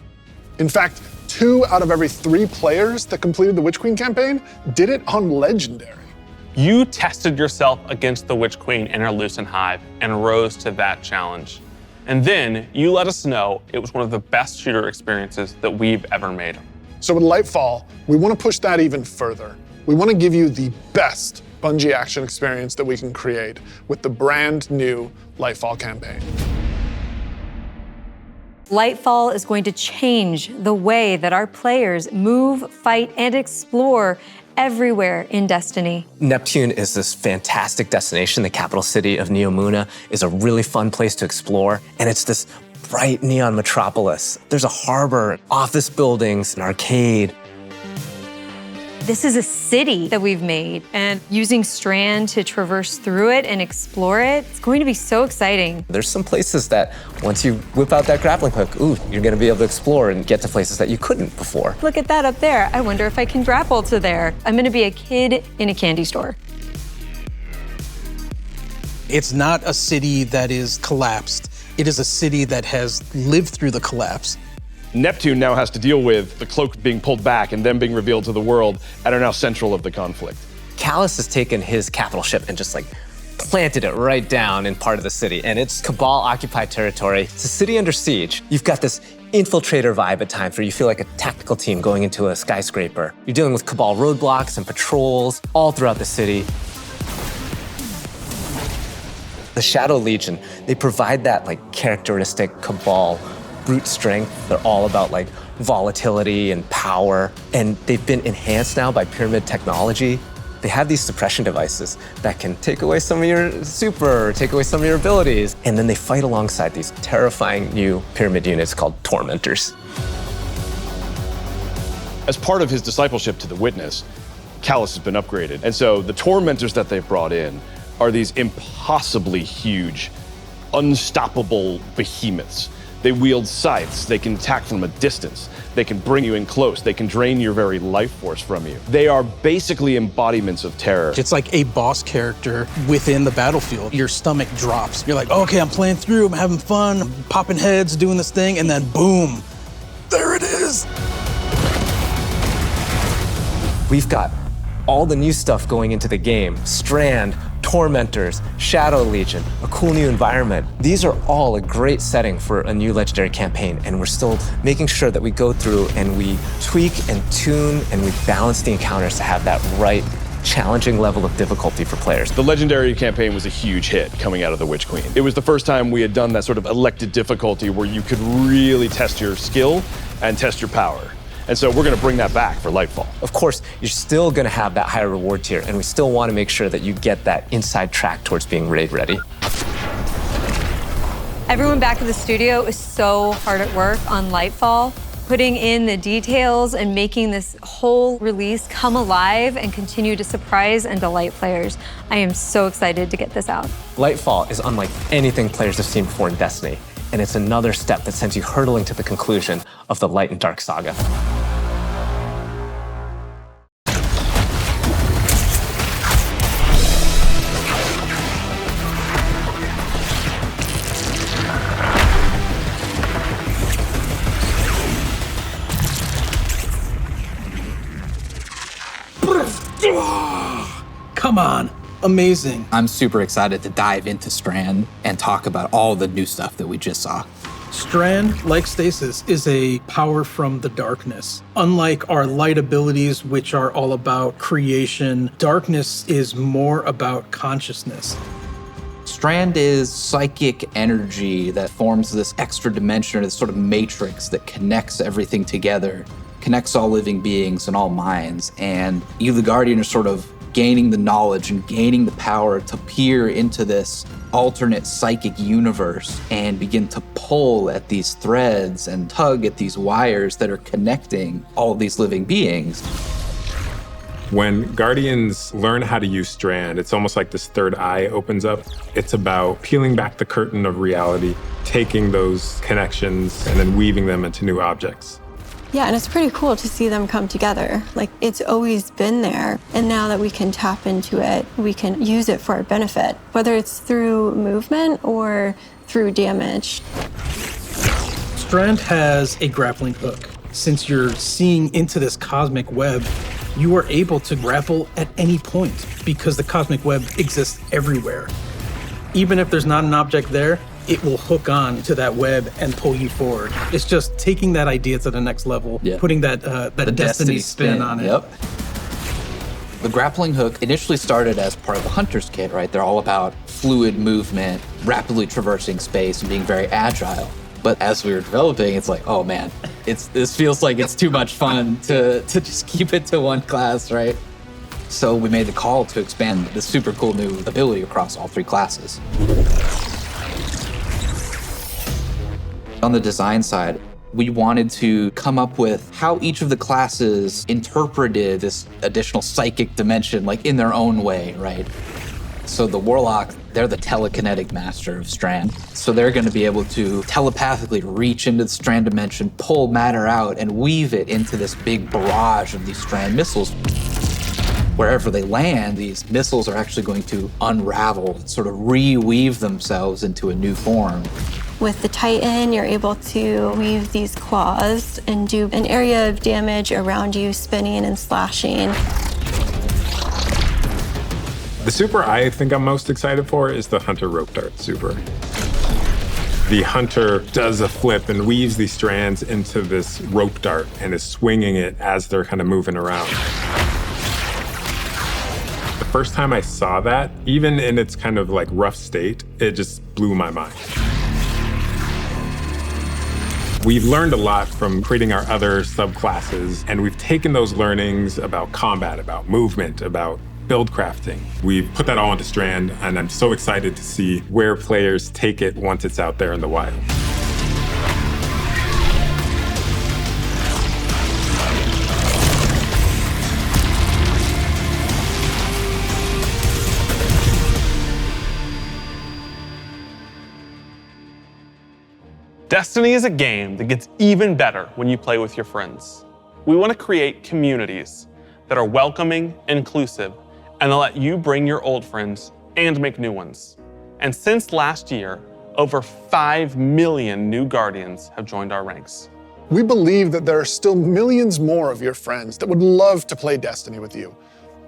In fact, 2 out of every 3 players that completed the Witch Queen campaign did it on Legendary. You tested yourself against the Witch Queen and her Lucent Hive and rose to that challenge. And then you let us know it was one of the best shooter experiences that we've ever made. So with Lightfall, we want to push that even further. We want to give you the best Bungie action experience that we can create with the brand new Lightfall campaign. Lightfall is going to change the way that our players move, fight, and explore everywhere in Destiny. Neptune is this fantastic destination. The capital city of Neomuna is a really fun place to explore, and it's this bright neon metropolis. There's a harbor, office buildings, an arcade. This is a city that we've made, and using Strand to traverse through it and explore it, it's going to be so exciting. There's some places that once you whip out that grappling hook, you're gonna be able to explore and get to places that you couldn't before. Look at that up there. I wonder if I can grapple to there. I'm gonna be a kid in a candy store. It's not a city that is collapsed. It is a city that has lived through the collapse. Neptune now has to deal with the cloak being pulled back and them being revealed to the world and are now central of the conflict. Callus has taken his capital ship and just planted it right down in part of the city, and it's Cabal-occupied territory. It's a city under siege. You've got this infiltrator vibe at times where you feel like a tactical team going into a skyscraper. You're dealing with Cabal roadblocks and patrols all throughout the city. The Shadow Legion, they provide that characteristic Cabal brute strength. They're all about volatility and power, and they've been enhanced now by pyramid technology. They have these suppression devices that can take away some of your super, take away some of your abilities, and then they fight alongside these terrifying new pyramid units called Tormentors. As part of his discipleship to the Witness, Callus has been upgraded, and so the Tormentors that they've brought in are these impossibly huge, unstoppable behemoths. They wield scythes, they can attack from a distance, they can bring you in close, they can drain your very life force from you. They are basically embodiments of terror. It's like a boss character within the battlefield. Your stomach drops. You're like, okay, I'm playing through, I'm having fun, I'm popping heads, doing this thing, and then boom, there it is. We've got all the new stuff going into the game. Strand, Tormentors, Shadow Legion, a cool new environment. These are all a great setting for a new Legendary campaign, and we're still making sure that we go through and we tweak and tune and we balance the encounters to have that right challenging level of difficulty for players. The Legendary campaign was a huge hit coming out of the Witch Queen. It was the first time we had done that sort of elected difficulty where you could really test your skill and test your power. And so we're gonna bring that back for Lightfall. Of course, you're still gonna have that higher reward tier, and we still wanna make sure that you get that inside track towards being raid ready. Everyone back at the studio is so hard at work on Lightfall, putting in the details and making this whole release come alive and continue to surprise and delight players. I am so excited to get this out. Lightfall is unlike anything players have seen before in Destiny, and it's another step that sends you hurtling to the conclusion of the Light and Dark saga. Come on, amazing. I'm super excited to dive into Strand and talk about all the new stuff that we just saw. Strand, like Stasis, is a power from the darkness. Unlike our light abilities, which are all about creation, darkness is more about consciousness. Strand is psychic energy that forms this extra dimension, or this sort of matrix that connects everything together, connects all living beings and all minds. And you, the Guardian, are sort of gaining the knowledge and gaining the power to peer into this alternate psychic universe and begin to pull at these threads and tug at these wires that are connecting all these living beings. When Guardians learn how to use Strand, it's almost like this third eye opens up. It's about peeling back the curtain of reality, taking those connections and then weaving them into new objects. Yeah, and it's pretty cool to see them come together. Like, it's always been there, and now that we can tap into it, we can use it for our benefit, whether it's through movement or through damage. Strand has a grappling hook. Since you're seeing into this cosmic web, you are able to grapple at any point because the cosmic web exists everywhere. Even if there's not an object there, it will hook on to that web and pull you forward. It's just taking that idea to the next level, putting that destiny spin on it. Yep. The grappling hook initially started as part of the hunter's kit, right? They're all about fluid movement, rapidly traversing space, and being very agile. But as we were developing, it's like, oh man, this feels like it's too much fun to just keep it to one class, right? So we made the call to expand this super cool new ability across all 3 classes. On the design side, we wanted to come up with how each of the classes interpreted this additional psychic dimension, like in their own way, right? So the Warlock, they're the telekinetic master of Strand. So they're going to be able to telepathically reach into the Strand dimension, pull matter out, and weave it into this big barrage of these Strand missiles. Wherever they land, these missiles are actually going to unravel, sort of reweave themselves into a new form. With the Titan, you're able to weave these claws and do an area of damage around you, spinning and slashing. The super I think I'm most excited for is the Hunter Rope Dart super. The Hunter does a flip and weaves these strands into this rope dart and is swinging it as they're kind of moving around. The first time I saw that, even in its kind of like rough state, it just blew my mind. We've learned a lot from creating our other subclasses, and we've taken those learnings about combat, about movement, about build crafting. We've put that all into Strand, and I'm so excited to see where players take it once it's out there in the wild. Destiny is a game that gets even better when you play with your friends. We want to create communities that are welcoming, inclusive, and that let you bring your old friends and make new ones. And since last year, over 5 million new Guardians have joined our ranks. We believe that there are still millions more of your friends that would love to play Destiny with you.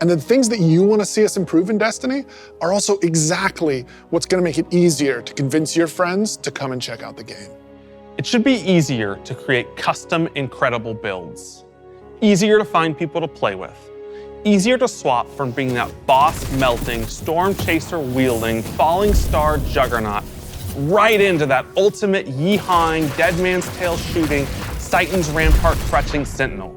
And the things that you want to see us improve in Destiny are also exactly what's going to make it easier to convince your friends to come and check out the game. It should be easier to create custom, incredible builds. Easier to find people to play with. Easier to swap from being that boss-melting, storm chaser-wielding, falling star juggernaut right into that ultimate yeehawing, dead man's tail shooting, Titan's rampart crutching sentinel.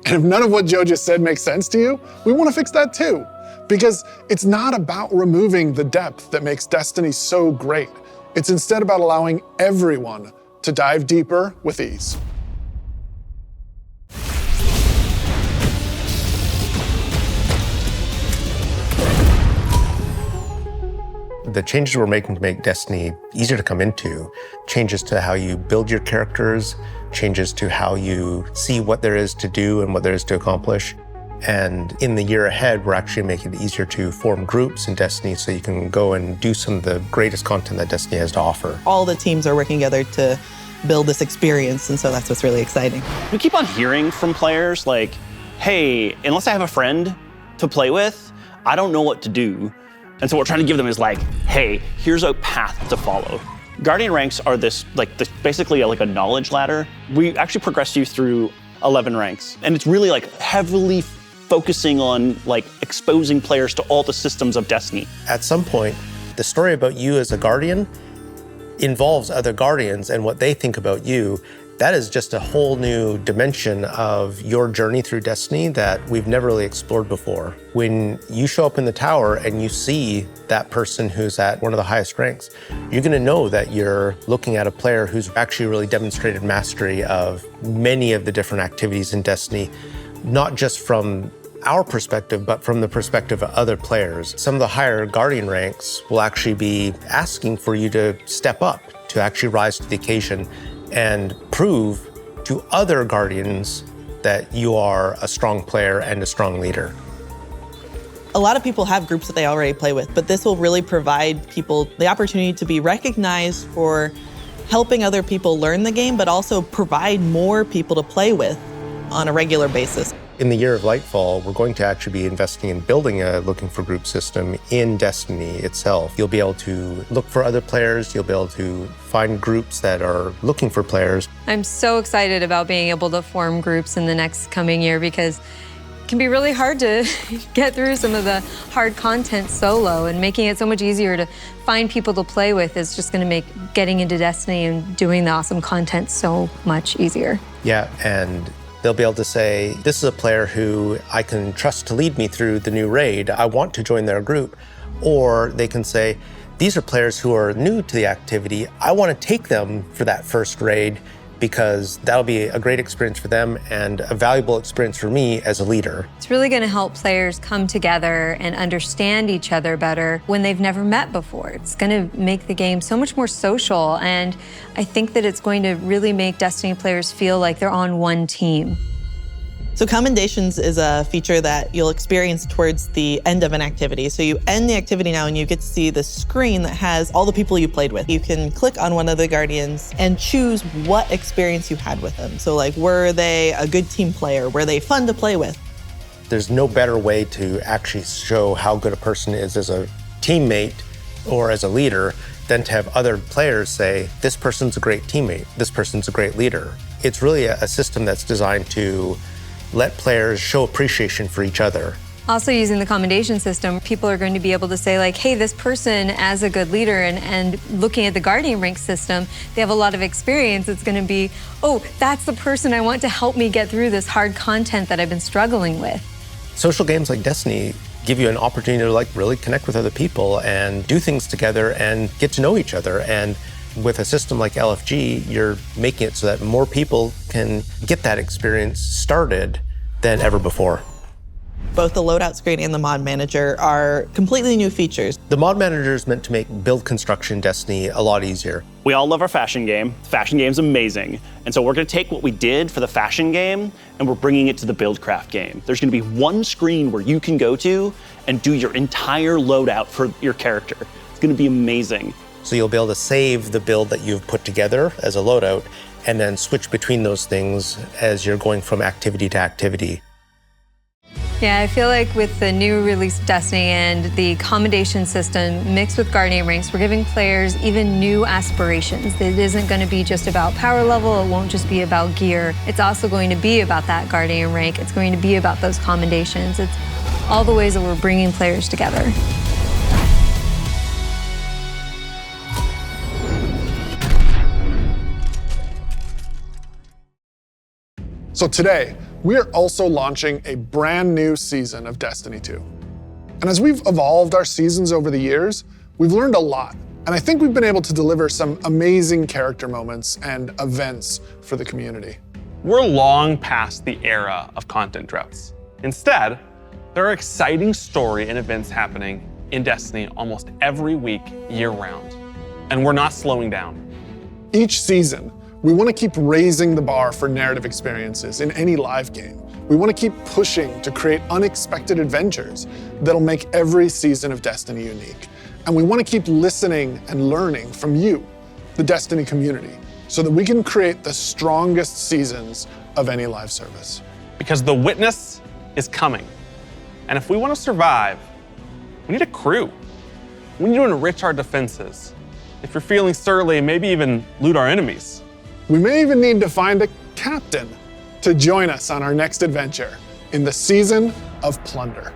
And if none of what Joe just said makes sense to you, we want to fix that too. Because it's not about removing the depth that makes Destiny so great. It's instead about allowing everyone to dive deeper with ease. The changes we're making to make Destiny easier to come into, changes to how you build your characters, changes to how you see what there is to do and what there is to accomplish. And in the year ahead, we're actually making it easier to form groups in Destiny so you can go and do some of the greatest content that Destiny has to offer. All the teams are working together to build this experience, and so that's what's really exciting. We keep on hearing from players like, hey, unless I have a friend to play with, I don't know what to do. And so what we're trying to give them is like, hey, here's a path to follow. Guardian ranks are basically like a knowledge ladder. We actually progress you through 11 ranks. And it's really like heavily focusing on like exposing players to all the systems of Destiny. At some point, the story about you as a Guardian involves other Guardians and what they think about you, That is just a whole new dimension of your journey through Destiny that we've never really explored before. When you show up in the tower and you see that person who's at one of the highest ranks, you're gonna know that you're looking at a player who's actually really demonstrated mastery of many of the different activities in Destiny, not just from our perspective, but from the perspective of other players. Some of the higher Guardian ranks will actually be asking for you to step up, to actually rise to the occasion and prove to other Guardians that you are a strong player and a strong leader. A lot of people have groups that they already play with, but this will really provide people the opportunity to be recognized for helping other people learn the game, but also provide more people to play with on a regular basis. In the year of Lightfall, we're going to actually be investing in building a looking for group system in Destiny itself. You'll be able to look for other players, you'll be able to find groups that are looking for players. I'm so excited about being able to form groups in the next coming year because it can be really hard to get through some of the hard content solo, and making it so much easier to find people to play with is just gonna make getting into Destiny and doing the awesome content so much easier. Yeah, and they'll be able to say, this is a player who I can trust to lead me through the new raid. I want to join their group. Or they can say, these are players who are new to the activity. I want to take them for that first raid because that'll be a great experience for them and a valuable experience for me as a leader. It's really going to help players come together and understand each other better when they've never met before. It's going to make the game so much more social, and I think that it's going to really make Destiny players feel like they're on one team. So commendations is a feature that you'll experience towards the end of an activity. So you end the activity now and you get to see the screen that has all the people you played with. You can click on one of the Guardians and choose what experience you had with them. So like, were they a good team player? Were they fun to play with? There's no better way to actually show how good a person is as a teammate or as a leader than to have other players say, this person's a great teammate, this person's a great leader. It's really a system that's designed to let players show appreciation for each other. Also, using the commendation system, people are going to be able to say like, hey, this person as a good leader, and looking at the Guardian rank system, they have a lot of experience. It's going to be, oh, that's the person I want to help me get through this hard content that I've been struggling with. Social games like Destiny give you an opportunity to like really connect with other people and do things together and get to know each other. And with a system like LFG, you're making it so that more people can get that experience started than ever before. Both the loadout screen and the mod manager are completely new features. The mod manager is meant to make build construction in Destiny a lot easier. We all love our fashion game. The fashion game's amazing. And so we're gonna take what we did for the fashion game and we're bringing it to the Buildcraft game. There's gonna be one screen where you can go to and do your entire loadout for your character. It's gonna be amazing. So you'll be able to save the build that you've put together as a loadout and then switch between those things as you're going from activity to activity. Yeah, I feel like with the new release of Destiny and the commendation system mixed with Guardian ranks, we're giving players even new aspirations. It isn't going to be just about power level, it won't just be about gear. It's also going to be about that Guardian rank. It's going to be about those commendations. It's all the ways that we're bringing players together. So today, we are also launching a brand new season of Destiny 2. And as we've evolved our seasons over the years, we've learned a lot. And I think we've been able to deliver some amazing character moments and events for the community. We're long past the era of content droughts. Instead, there are exciting story and events happening in Destiny almost every week, year-round. And we're not slowing down. Each season, we want to keep raising the bar for narrative experiences in any live game. We want to keep pushing to create unexpected adventures that'll make every season of Destiny unique. And we want to keep listening and learning from you, the Destiny community, so that we can create the strongest seasons of any live service. Because the witness is coming. And if we want to survive, we need a crew. We need to enrich our defenses. If you're feeling surly, maybe even loot our enemies. We may even need to find a captain to join us on our next adventure in the season of Plunder.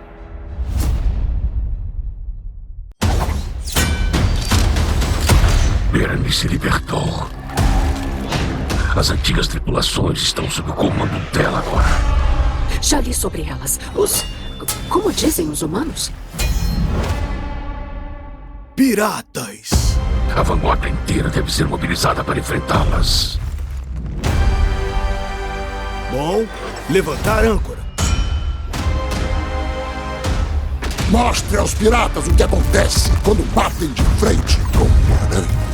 Ele se libertou. As antigas tripulações estão sob o comando dela agora. Já li sobre elas. Como dizem os humanos? Piratas! A vanguarda inteira deve ser mobilizada para enfrentá-las. Bom, levantar âncora. Mostre aos piratas o que acontece quando batem de frente com uma aranha.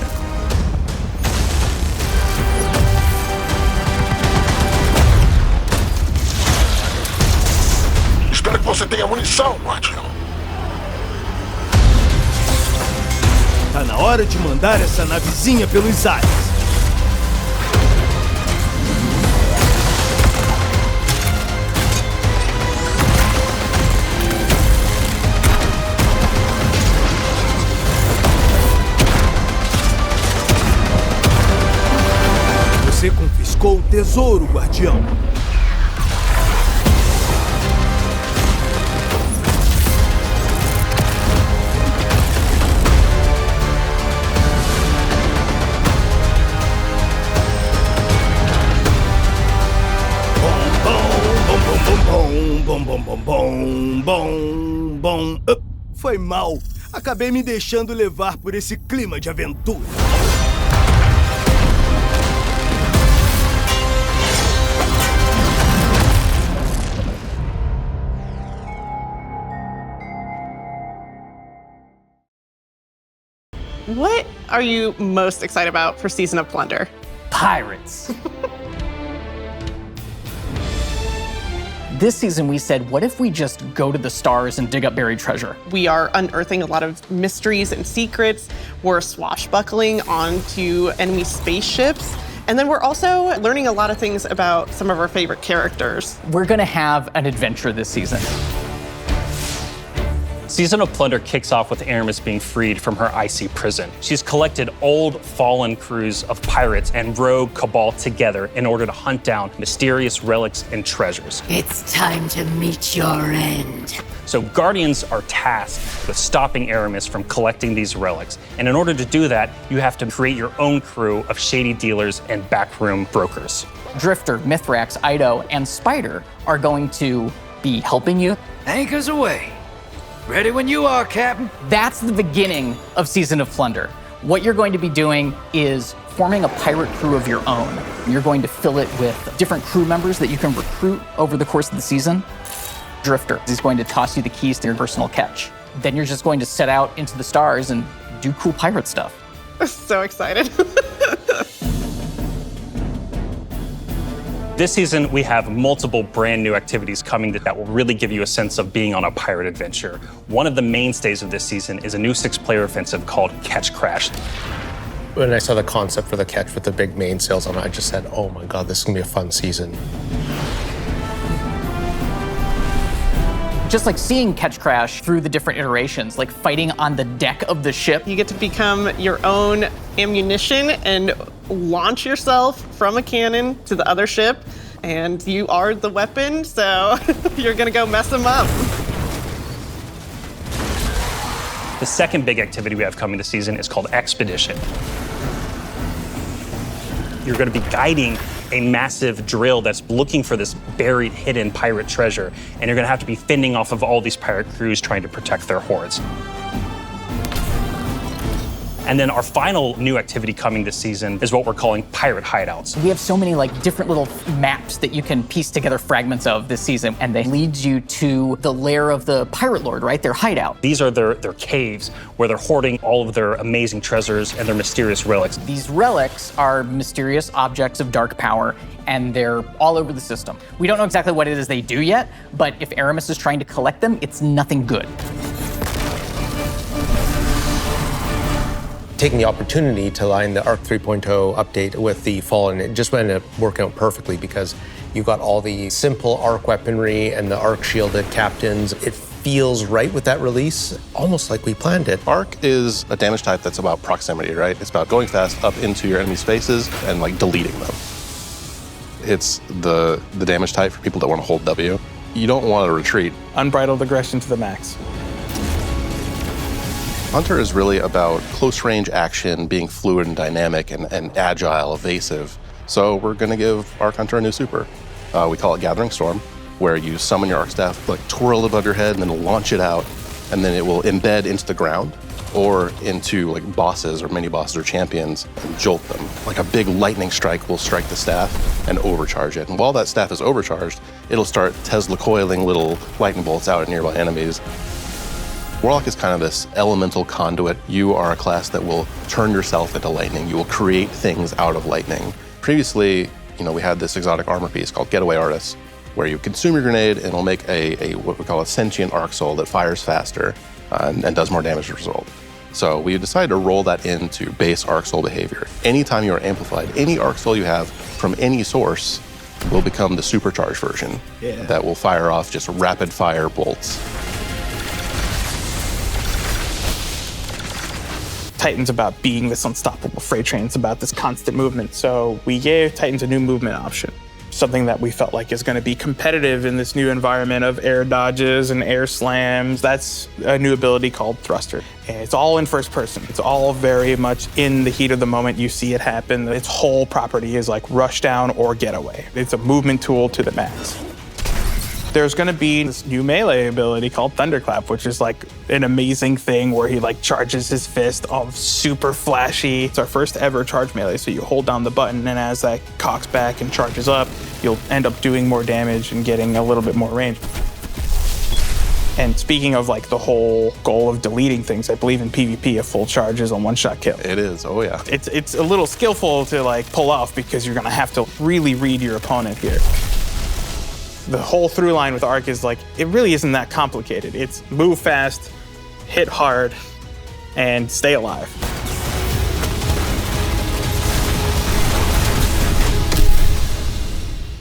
Espero que você tenha munição, Guardião. Tá na hora de mandar essa navezinha pelos ares. Você confiscou o tesouro, Guardião. Bom. Foi mal. Acabei me deixando levar por esse clima de aventura. What are you most excited about for Season of Plunder? Pirates. This season we said, what if we just go to the stars and dig up buried treasure? We are unearthing a lot of mysteries and secrets. We're swashbuckling onto enemy spaceships. And then we're also learning a lot of things about some of our favorite characters. We're gonna have an adventure this season. Season of Plunder kicks off with Aramis being freed from her icy prison. She's collected old, fallen crews of pirates and rogue cabal together in order to hunt down mysterious relics and treasures. It's time to meet your end. So Guardians are tasked with stopping Aramis from collecting these relics. And in order to do that, you have to create your own crew of shady dealers and backroom brokers. Drifter, Mithrax, Ido, and Spider are going to be helping you. Anchors away. Ready when you are, Captain. That's the beginning of Season of Plunder. What you're going to be doing is forming a pirate crew of your own. You're going to fill it with different crew members that you can recruit over the course of the season. Drifter is going to toss you the keys to your personal catch. Then you're just going to set out into the stars and do cool pirate stuff. So excited. This season, we have multiple brand new activities coming that will really give you a sense of being on a pirate adventure. One of the mainstays of this season is a new 6-player offensive called Catch Crash. When I saw the concept for the catch with the big mainsails on it, I just said, oh my God, this is gonna be a fun season. Just like seeing Catch Crash through the different iterations, like fighting on the deck of the ship. You get to become your own ammunition and launch yourself from a cannon to the other ship, and you are the weapon, so you're gonna go mess them up. The second big activity we have coming this season is called Expedition. You're gonna be guiding a massive drill that's looking for this buried, hidden pirate treasure, and you're gonna have to be fending off of all these pirate crews trying to protect their hoards. And then our final new activity coming this season is what we're calling pirate hideouts. We have so many different little maps that you can piece together fragments of this season, and they lead you to the lair of the pirate lord, right? Their hideout. These are their caves where they're hoarding all of their amazing treasures and their mysterious relics. These relics are mysterious objects of dark power, and they're all over the system. We don't know exactly what it is they do yet, but if Aramis is trying to collect them, it's nothing good. Taking the opportunity to line the ARC 3.0 update with the fall, and it just ended up working out perfectly because you got all the simple ARC weaponry and the ARC shielded captains. It feels right with that release, almost like we planned it. ARC is a damage type that's about proximity, right? It's about going fast up into your enemy spaces and deleting them. It's the damage type for people that want to hold W. You don't want to retreat. Unbridled aggression to the max. Hunter is really about close range action, being fluid and dynamic and agile, evasive. So we're going to give Arc Hunter a new super. We call it Gathering Storm, where you summon your Arc Staff, like twirl it above your head, and then launch it out, and then it will embed into the ground or into like bosses or mini bosses or champions and jolt them. Like a big lightning strike will strike the staff and overcharge it. And while that staff is overcharged, it'll start Tesla coiling little lightning bolts out at nearby enemies. Warlock is kind of this elemental conduit. You are a class that will turn yourself into lightning. You will create things out of lightning. Previously, we had this exotic armor piece called Getaway Artist, where you consume your grenade and it'll make a what we call a sentient arc soul that fires faster and does more damage as a result. So we decided to roll that into base arc soul behavior. Anytime you are amplified, any arc soul you have from any source will become the supercharged version that will fire off just rapid fire bolts. Titan's about being this unstoppable freight train. It's about this constant movement. So we gave Titans a new movement option, something that we felt like is going to be competitive in this new environment of air dodges and air slams. That's a new ability called Thruster. And it's all in first person. It's all very much in the heat of the moment. You see it happen. Its whole property is like rush down or getaway. It's a movement tool to the max. There's gonna be this new melee ability called Thunderclap, which is like an amazing thing where he like charges his fist, all super flashy. It's our first ever charge melee, so you hold down the button and as that cocks back and charges up, you'll end up doing more damage and getting a little bit more range. And speaking of like the whole goal of deleting things, I believe in PvP a full charge is a one-shot kill. It is, oh yeah. It's a little skillful to like pull off because you're gonna have to really read your opponent here. The whole through line with Arc is like, it really isn't that complicated. It's move fast, hit hard, and stay alive.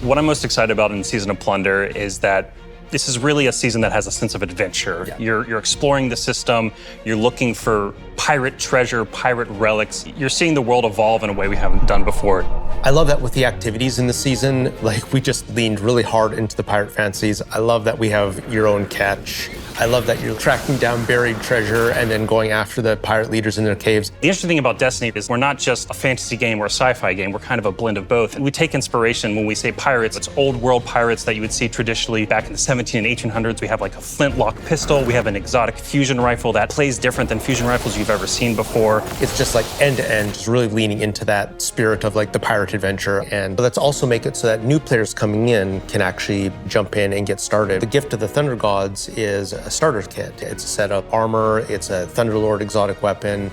What I'm most excited about in Season of Plunder is that this is really a season that has a sense of adventure. Yeah. You're exploring the system, you're looking for pirate treasure, pirate relics. You're seeing the world evolve in a way we haven't done before. I love that with the activities in the season, like we just leaned really hard into the pirate fantasies. I love that we have your own catch. I love that you're tracking down buried treasure and then going after the pirate leaders in their caves. The interesting thing about Destiny is we're not just a fantasy game or a sci-fi game, we're kind of a blend of both. We take inspiration when we say pirates, it's old world pirates that you would see traditionally back in the 17 and 1800s. We have like a flintlock pistol, we have an exotic fusion rifle that plays different than fusion rifles you've ever seen before. It's just like end to end, just really leaning into that spirit of like the pirate adventure. And let's also make it so that new players coming in can actually jump in and get started. The gift of the Thunder Gods is a starter kit. It's a set of armor, it's a Thunderlord exotic weapon.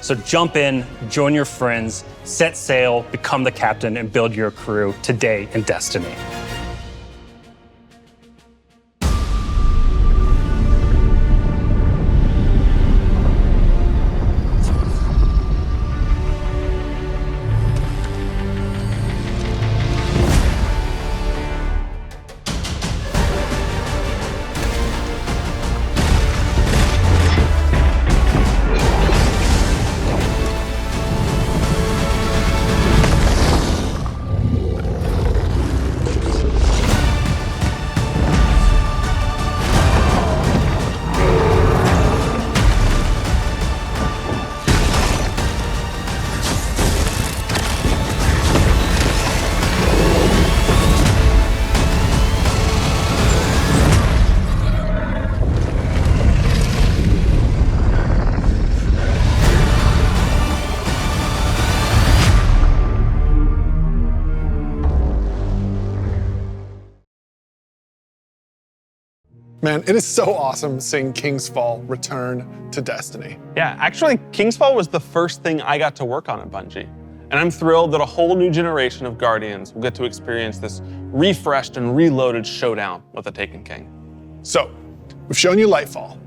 So jump in, join your friends, set sail, become the captain, and build your crew today in Destiny. Man, it is so awesome seeing King's Fall return to Destiny. Yeah, actually, King's Fall was the first thing I got to work on at Bungie. And I'm thrilled that a whole new generation of Guardians will get to experience this refreshed and reloaded showdown with the Taken King. So, we've shown you Lightfall.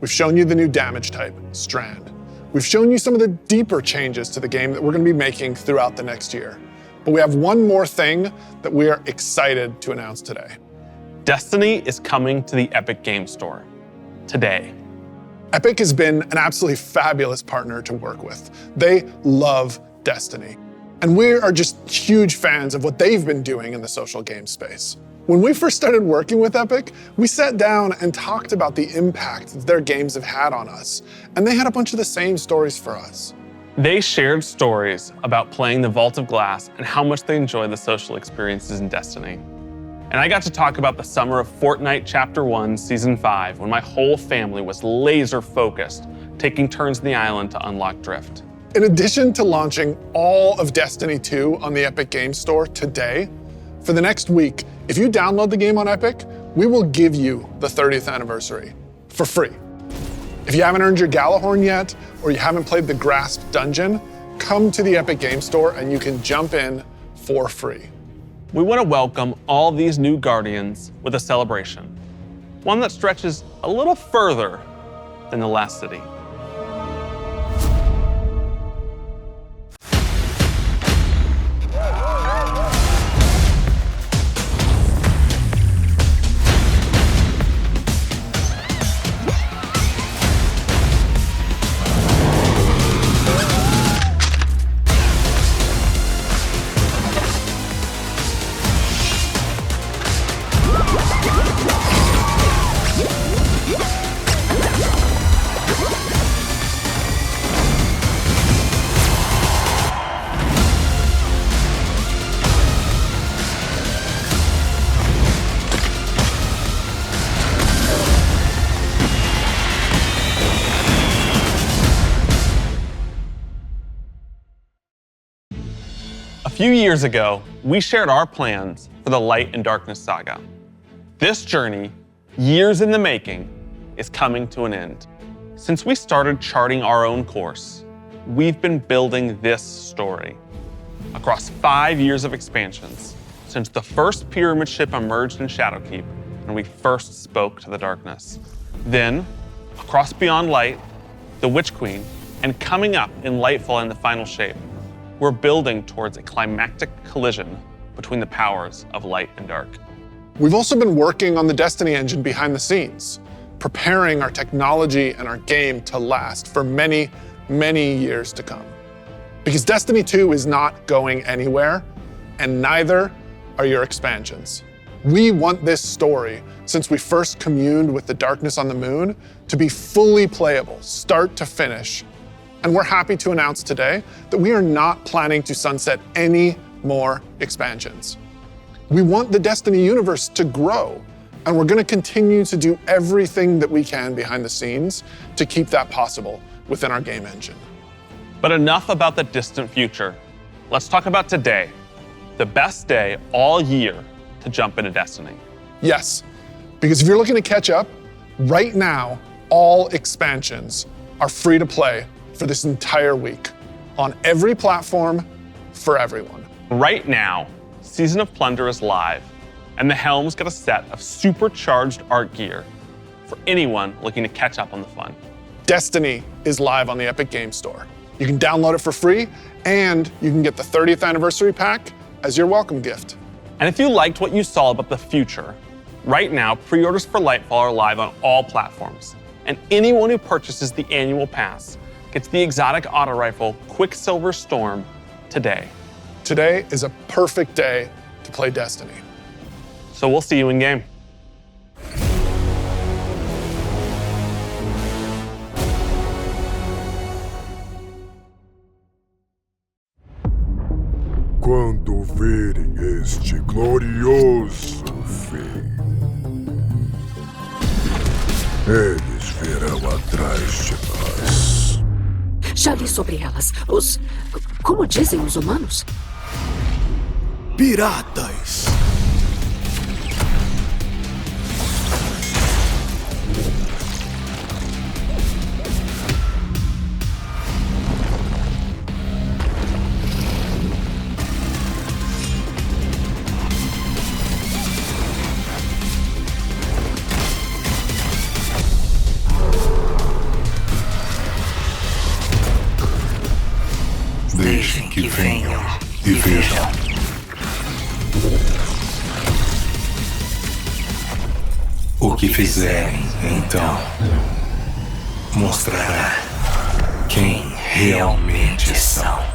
We've shown you the new damage type, Strand. We've shown you some of the deeper changes to the game that we're going to be making throughout the next year. But we have one more thing that we are excited to announce today. Destiny is coming to the Epic Game Store today. Epic has been an absolutely fabulous partner to work with. They love Destiny. And we are just huge fans of what they've been doing in the social game space. When we first started working with Epic, we sat down and talked about the impact that their games have had on us. And they had a bunch of the same stories for us. They shared stories about playing the Vault of Glass and how much they enjoy the social experiences in Destiny. And I got to talk about the summer of Fortnite Chapter 1, Season 5, when my whole family was laser focused, taking turns in the island to unlock Drift. In addition to launching all of Destiny 2 on the Epic Games Store today, for the next week, if you download the game on Epic, we will give you the 30th anniversary for free. If you haven't earned your Galahorn yet, or you haven't played the Grasp Dungeon, come to the Epic Games Store and you can jump in for free. We want to welcome all these new Guardians with a celebration, one that stretches a little further than the last city. A few years ago, we shared our plans for the Light and Darkness saga. This journey, years in the making, is coming to an end. Since we started charting our own course, we've been building this story. Across 5 years of expansions, since the first pyramid ship emerged in Shadowkeep and we first spoke to the darkness. Then, across Beyond Light, the Witch Queen, and coming up in Lightfall in the final shape, we're building towards a climactic collision between the powers of light and dark. We've also been working on the Destiny engine behind the scenes, preparing our technology and our game to last for many, many years to come. Because Destiny 2 is not going anywhere, and neither are your expansions. We want this story, since we first communed with the darkness on the moon, to be fully playable, start to finish. And we're happy to announce today that we are not planning to sunset any more expansions. We want the Destiny universe to grow, and we're going to continue to do everything that we can behind the scenes to keep that possible within our game engine. But enough about the distant future. Let's talk about today, the best day all year to jump into Destiny. Yes, because if you're looking to catch up, right now, all expansions are free to play for this entire week on every platform for everyone. Right now, Season of Plunder is live, and the Helms get a set of supercharged art gear for anyone looking to catch up on the fun. Destiny is live on the Epic Games Store. You can download it for free, and you can get the 30th anniversary pack as your welcome gift. And if you liked what you saw about the future, right now, pre-orders for Lightfall are live on all platforms, and anyone who purchases the annual pass gets the exotic auto rifle Quicksilver Storm today. Today is a perfect day to play Destiny. So we'll see you in game. Quando verem este glorioso fim, eles virão atrás de nós. Já li sobre elas. Como dizem os humanos? Piratas. Deixem que venham e vejam. O que fizerem, então, mostrará quem realmente são.